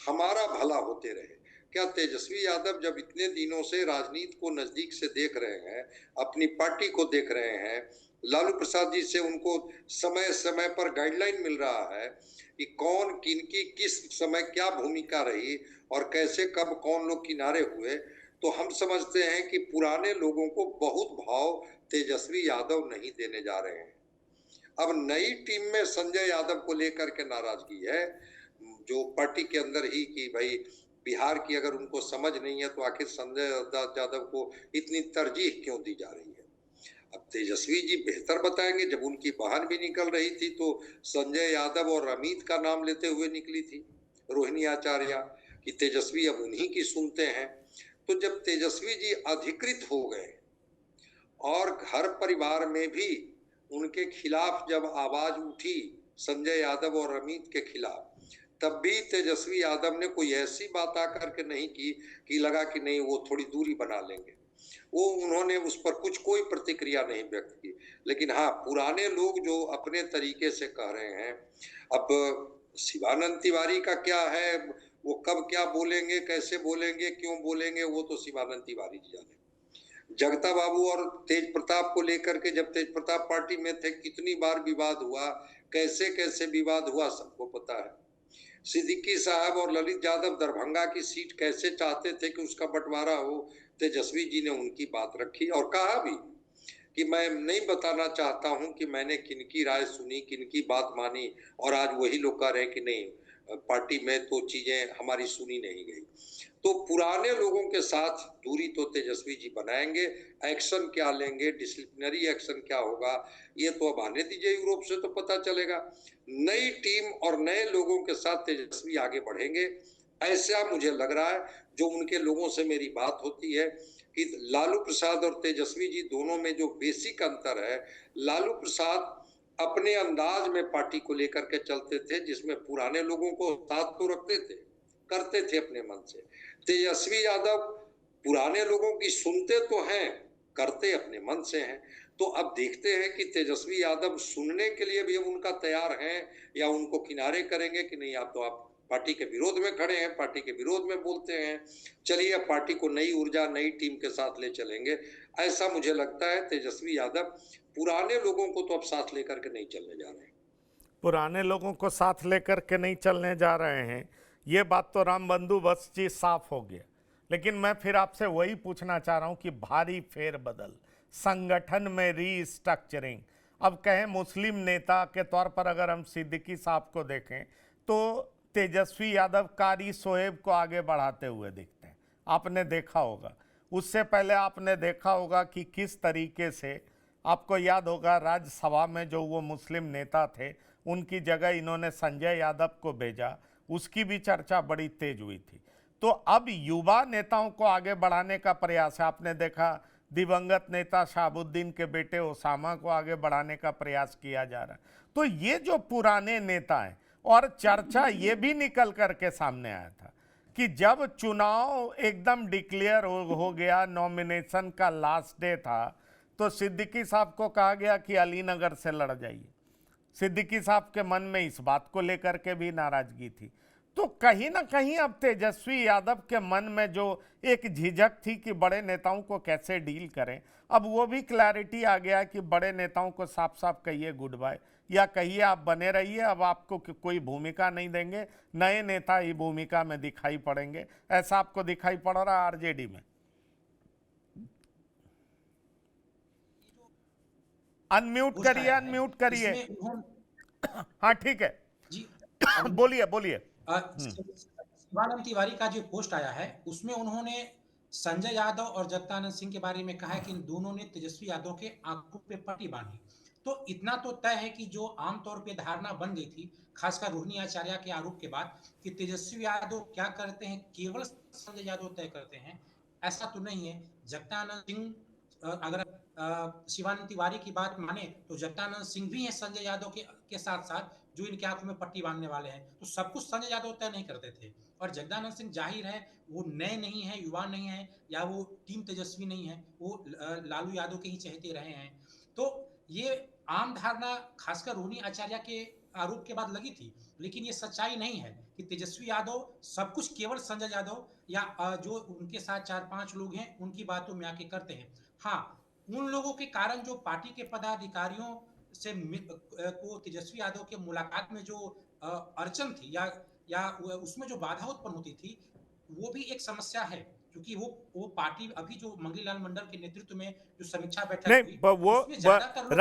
हमारा भला होते रहे। क्या तेजस्वी यादव जब इतने दिनों से राजनीति को नजदीक से देख रहे हैं, अपनी पार्टी को देख रहे हैं, लालू प्रसाद जी से उनको समय समय पर गाइडलाइन मिल रहा है कि कौन किनकी किस समय क्या भूमिका रही और कैसे कब कौन लोग किनारे हुए, तो हम समझते हैं कि पुराने लोगों को बहुत भाव तेजस्वी यादव नहीं देने जा रहे हैं। अब नई टीम में संजय यादव को लेकर के नाराजगी है, जो पार्टी के अंदर ही, कि भाई बिहार की अगर उनको समझ नहीं है तो आखिर संजय यादव को इतनी तरजीह क्यों दी जा रही है। अब तेजस्वी जी बेहतर बताएंगे, जब उनकी बहन भी निकल रही थी तो संजय यादव और अमित का नाम लेते हुए निकली थी रोहिणी आचार्य, कि तेजस्वी अब उन्हीं की सुनते हैं। तो जब तेजस्वी जी अधिकृत हो गए और घर परिवार में भी उनके खिलाफ जब आवाज उठी संजय यादव और अमित के खिलाफ, तब भी तेजस्वी यादव ने कोई ऐसी बात आकर के नहीं की कि लगा कि नहीं वो थोड़ी दूरी बना लेंगे। वो उन्होंने उस पर कोई प्रतिक्रिया नहीं व्यक्त की। लेकिन हाँ, पुराने लोग जो अपने तरीके से कह रहे हैं, अब शिवानंद तिवारी का क्या है, वो कब क्या बोलेंगे, कैसे बोलेंगे, क्यों बोलेंगे, वो तो शिवानंद तिवारी जी जाने। जगता बाबू और तेज प्रताप को लेकर के जब तेज प्रताप पार्टी में थे कितनी बार विवाद हुआ, कैसे कैसे विवाद हुआ सबको पता है। सिद्दीकी साहब और ललित यादव दरभंगा की सीट कैसे चाहते थे कि उसका बंटवारा हो, तेजस्वी जी ने उनकी बात रखी और कहा भी कि मैं नहीं बताना चाहता हूं कि मैंने किनकी राय सुनी, किनकी बात मानी, और आज वही लोग कह रहे हैं कि नहीं पार्टी में तो चीजें हमारी सुनी नहीं गई। तो पुराने लोगों के साथ दूरी तो तेजस्वी जी बनाएंगे, एक्शन क्या लेंगे, डिसिप्लिनरी एक्शन क्या होगा, ये तो अब आने दीजिए, यूरोप से तो पता चलेगा। नई टीम और नए लोगों के साथ तेजस्वी आगे बढ़ेंगे, ऐसा मुझे लग रहा है। जो उनके लोगों से मेरी बात होती है कि लालू प्रसाद और तेजस्वी जी दोनों में जो बेसिक अंतर है, लालू प्रसाद अपने अंदाज में पार्टी को लेकर के चलते थे, जिसमें पुराने लोगों को साथ तो रखते थे, करते थे अपने मन से। तेजस्वी यादव पुराने लोगों की सुनते तो हैं, करते अपने मन से हैं। तो अब देखते हैं कि तेजस्वी यादव सुनने के लिए भी उनका तैयार हैं या उनको किनारे करेंगे कि नहीं, आप तो आप पार्टी के विरोध में खड़े हैं, पार्टी के विरोध में बोलते हैं, चलिए अब पार्टी को नई ऊर्जा नई टीम के साथ ले चलेंगे। ऐसा मुझे लगता है तेजस्वी यादव पुराने लोगों को तो अब साथ लेकर के नहीं चलने जा रहे हैं। पुराने लोगों को साथ लेकर के नहीं चलने जा रहे हैं, ये बात तो राम बंदोबस्त जी साफ हो गया। लेकिन मैं फिर आपसे वही पूछना चाह रहा हूं कि भारी फेरबदल, संगठन में रीस्ट्रक्चरिंग, अब कहें मुस्लिम नेता के तौर पर अगर हम सिद्दीकी साहब को देखें तो तेजस्वी यादव कारी शोएब को आगे बढ़ाते हुए दिखते हैं, आपने देखा होगा। उससे पहले आपने देखा होगा कि किस तरीके से, आपको याद होगा राज्यसभा में जो वो मुस्लिम नेता थे उनकी जगह इन्होंने संजय यादव को भेजा, उसकी भी चर्चा बड़ी तेज हुई थी। तो अब युवा नेताओं को आगे बढ़ाने का प्रयास है। आपने देखा दिवंगत नेता शहाबुद्दीन के बेटे ओसामा को आगे बढ़ाने का प्रयास किया जा रहा है। तो ये जो पुराने नेता हैं, और चर्चा ये भी निकल करके सामने आया था कि जब चुनाव एकदम डिक्लेयर हो गया, नॉमिनेशन का लास्ट डे था, तो सिद्दीकी साहब को कहा गया कि अलीनगर से लड़ जाइए। सिद्दीकी साहब के मन में इस बात को लेकर के भी नाराजगी थी। तो कहीं ना कहीं अब तेजस्वी यादव के मन में जो एक झिझक थी कि बड़े नेताओं को कैसे डील करें, अब वो भी क्लैरिटी आ गया कि बड़े नेताओं को साफ साफ कहिए गुड बाय, या कहिए आप बने रहिए, अब आपको कोई भूमिका नहीं देंगे, नए नेता ही भूमिका में दिखाई पड़ेंगे। ऐसा आपको दिखाई पड़ रहा है आरजेडी में? अनम्यूट करिए, अनम्यूट करिए। हाँ ठीक है जी, बोलिए बोलिए। शिवानंद तिवारी का जो पोस्ट आया है उसमें उन्होंने संजय यादव और जगदानंद सिंह के बारे में कहा है कि इन दोनों ने तेजस्वी यादव के आंखों पे पट्टी बांधी। तो इतना तो तय है कि जो आमतौर पे धारणा बन गई थी, खासकर रोहिणी आचार्य के आरोप के बाद, कि तेजस्वी यादव क्या करते हैं केवल संजय यादव तय करते हैं, ऐसा तो नहीं है। जगदानंद सिंह, अगर शिवानंद तिवारी की बात माने तो जगदानंद सिंह भी हैं संजय यादव के साथ साथ, जो इनके आंखों में पट्टी बांधने वाले हैं। तो सब कुछ संजय यादव तय नहीं करते थे। और जगदानंद सिंह जाहिर है वो नए नहीं है, युवा नहीं है, या वो टीम तेजस्वी नहीं है, वो लालू यादव के ही चहेते रहे हैं। तो ये आम धारणा खासकर रोहिणी आचार्य के आरोप के बाद लगी थी, लेकिन ये सच्चाई नहीं है कि तेजस्वी यादव सब कुछ केवल संजय यादव या जो उनके साथ 4-5 लोग हैं उनकी बातों में आके करते हैं। हाँ, उन लोगों के कारण जो पार्टी के पदाधिकारियों से को तेजस्वी यादव के मुलाकात में जो अड़चन थी या उसमें जो बाधा उत्पन्न होती थी, वो भी एक समस्या है। क्योंकि वो पार्टी अभी जो मंगनी लाल मंडल के नेतृत्व में जो समीक्षा बैठक नहीं हुई, वो उसमें ज्यादातर लोग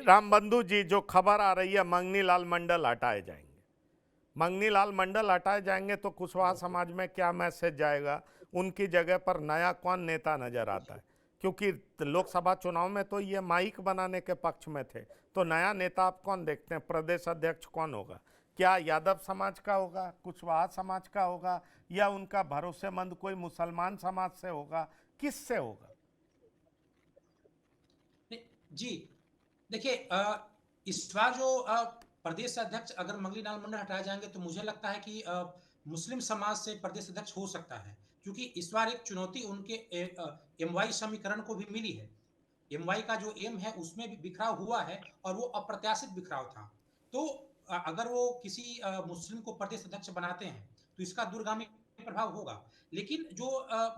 राम बंधु जी जो खबर आ रही है मंगनी लाल मंडल हटाए जाएंगे, मंगनी लाल मंडल हटाए जाएंगे तो कुशवाहा समाज में क्या मैसेज जाएगा, उनकी जगह पर नया कौन नेता नजर आता है? क्योंकि लोकसभा चुनाव में तो ये माइक बनाने के पक्ष में थे, तो नया नेता आप कौन देखते हैं? प्रदेश अध्यक्ष कौन होगा? क्या यादव समाज का होगा, कुशवाहा समाज का होगा, या उनका भरोसेमंद कोई मुसलमान समाज से होगा? किससे होगा? जी देखिए, इस बार जो प्रदेश अध्यक्ष अगर मंगनी लाल मंडल हटाए जाएंगे तो मुझे लगता है कि मुस्लिम समाज से प्रदेश अध्यक्ष हो सकता है, क्योंकि इस बार एक चुनौती उनके एमवाई समीकरण को भी मिली है। एमवाई का जो एम है उसमें भी बिखराव हुआ है और वो अप्रत्याशित बिखराव था। तो अगर वो किसी मुस्लिम को प्रदेश अध्यक्ष बनाते हैं तो इसका दूरगामी प्रभाव होगा। लेकिन जो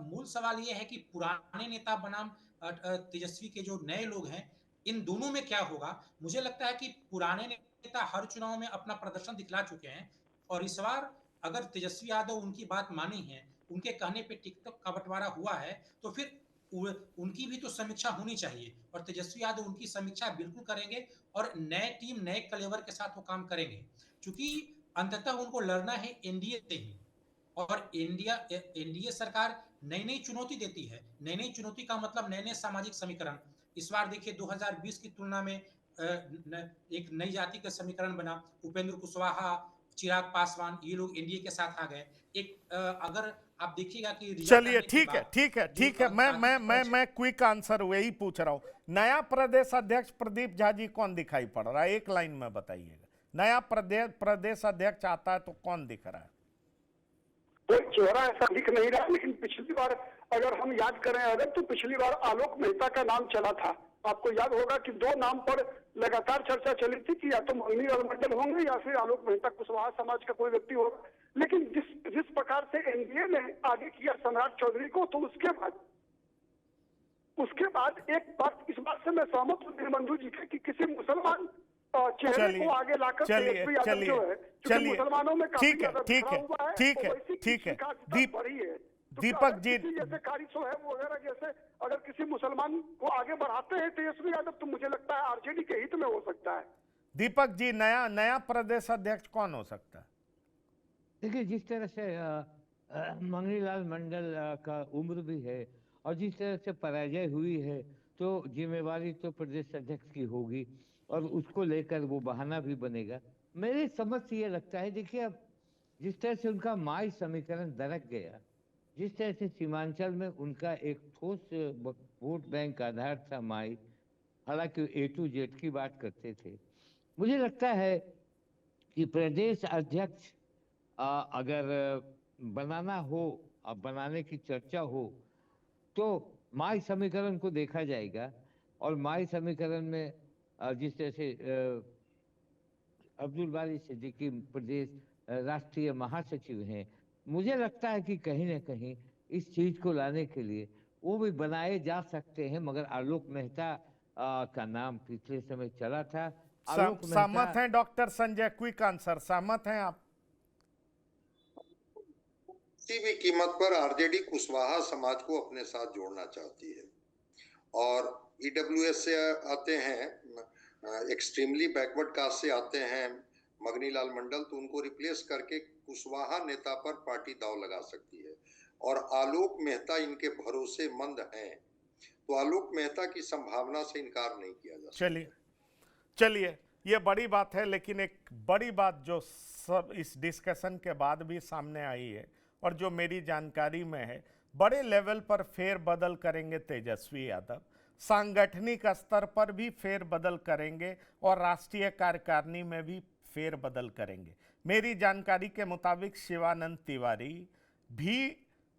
मूल सवाल ये है कि पुराने नेता बनाम तेजस्वी के जो नए लोग हैं, इन दोनों में क्या होगा? मुझे लगता है कि पुराने नेता हर चुनाव में अपना प्रदर्शन दिखला चुके हैं और इस बार अगर तेजस्वी यादव उनकी बात मानी है, उनके कहने पे टिकटॉक का बंटवारा हुआ है, तो फिर उनकी भी तो समीक्षा होनी चाहिए और तेजस्वी यादव उनकी समीक्षा बिल्कुल करेंगे और नए टीम नए कलेवर के साथ वो काम करेंगे, क्योंकि अंततः उनको लड़ना है एनडीए से ही और एनडीए सरकार नई नई चुनौती देती है। नई नई चुनौती का मतलब नए नए सामाजिक समीकरण। इस बार देखिए 2020 की तुलना में एक नई जाति का समीकरण बना। उपेंद्र कुशवाहा, चिराग पासवान, ये लोग एनडीए के साथ आ गए। एक अगर आप देखिएगा कि चलिए ठीक है, मैं क्विक आंसर वही पूछ रहा हूँ। नया प्रदेश अध्यक्ष प्रदीप झा जी कौन दिखाई पड़ रहा है? एक लाइन में बताइएगा। नया प्रदेश अध्यक्ष आता है तो कौन दिख रहा है? कोई चेहरा ऐसा दिख नहीं रहा, लेकिन पिछली बार अगर हम याद करें अगर तो पिछली बार आलोक मेहता का नाम चला था। आपको याद होगा कि दो नाम पर लगातार चर्चा चली थी कि या तो मंगनी लाल मंडल होंगे या फिर आलोक मेहता कुशवाहा समाज का कोई व्यक्ति होगा। लेकिन जिस प्रकार से एनडीए ने आगे किया सम्राट चौधरी को, तो उसके बाद एक बात इस बात से मैं सहमत हूँ बंधु जी के कि किसी मुसलमान चेहरे को आगे लाकर चलिए मुसलमानों में ठीक है दीपक जी, जैसे कारिशो है वो वगैरह जैसे अगर किसी मुसलमान को आगे बढ़ाते हैं तेजस्वी यादव, तो मुझे लगता है आरजेडी के हित में हो सकता है। दीपक जी, नया प्रदेश अध्यक्ष कौन हो सकता है? देखिए, जिस तरह से मंगनी लाल मंडल का उम्र भी है और जिस तरह से पराजय हुई है, तो जिम्मेवारी तो प्रदेश अध्यक्ष की होगी और उसको लेकर वो बहाना भी बनेगा। मेरी समझ से ये लगता है, देखिए अब जिस तरह से उनका माई समीकरण दरक गया, जिस तरह से सीमांचल में उनका एक ठोस वोट बैंक आधार था माई, हालांकि ए टू जेड की बात करते थे, मुझे लगता है कि प्रदेश अध्यक्ष अगर बनाना हो, अब बनाने की चर्चा हो, तो माई समीकरण को देखा जाएगा और माई समीकरण में जिस तरह से अब्दुल बारी सिद्दीकी प्रदेश राष्ट्रीय महासचिव हैं, मुझे लगता है कि कहीं ना कहीं इस चीज को लाने के लिए वो भी बनाए जा सकते हैं। मगर आलोक मेहता का नाम पिछले समय चला था। सहमत हैं डॉक्टर संजय? क्विक आंसर, सहमत हैं आप? किसी भी कीमत पर आरजेडी कुशवाहा समाज को अपने साथ जोड़ना चाहती है और ईडब्ल्यूएस से आते हैं, एक्सट्रीमली बैकवर्ड कास्ट से आते हैं मंगनी लाल मंडल, तो उनको रिप्लेस करके कुशवाहा नेता पर पार्टी दांव लगा सकती है और आलोक मेहता इनके भरोसेमंद हैं, तो आलोक मेहता की संभावना से इनकार नहीं किया जा सकता। चलिए ये बड़ी बात है, लेकिन एक बड़ी बात जो सब इस डिस्कशन के बाद भी सामने आई है और जो मेरी जानकारी में है, बड़े लेवल पर फेरबदल करेंगे तेजस्वी यादव, सांगठनिक स्तर पर भी फेरबदल करेंगे और राष्ट्रीय कार्यकारिणी में भी फेरबदल करेंगे। मेरी जानकारी के मुताबिक शिवानंद तिवारी भी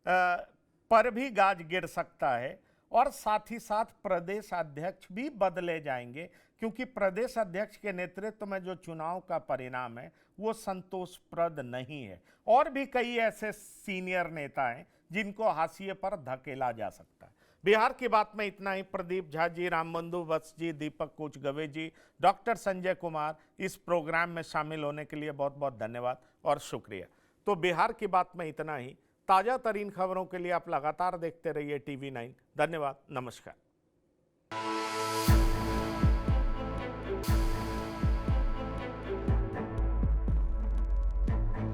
पर भी गाज गिर सकता है और साथ ही साथ प्रदेश अध्यक्ष भी बदले जाएंगे, क्योंकि प्रदेश अध्यक्ष के नेतृत्व में जो चुनाव का परिणाम है वो संतोषप्रद नहीं है। और भी कई ऐसे सीनियर नेता हैं जिनको हाशिए पर धकेला जा सकता है। बिहार की बात में इतना ही। प्रदीप झा जी, रामबंधु वत्स जी, दीपक कुचगवे जी, डॉक्टर संजय कुमार, इस प्रोग्राम में शामिल होने के लिए बहुत बहुत धन्यवाद और शुक्रिया। तो बिहार की बात में इतना ही। ताज़ा तरीन खबरों के लिए आप लगातार देखते रहिए TV9। धन्यवाद, नमस्कार।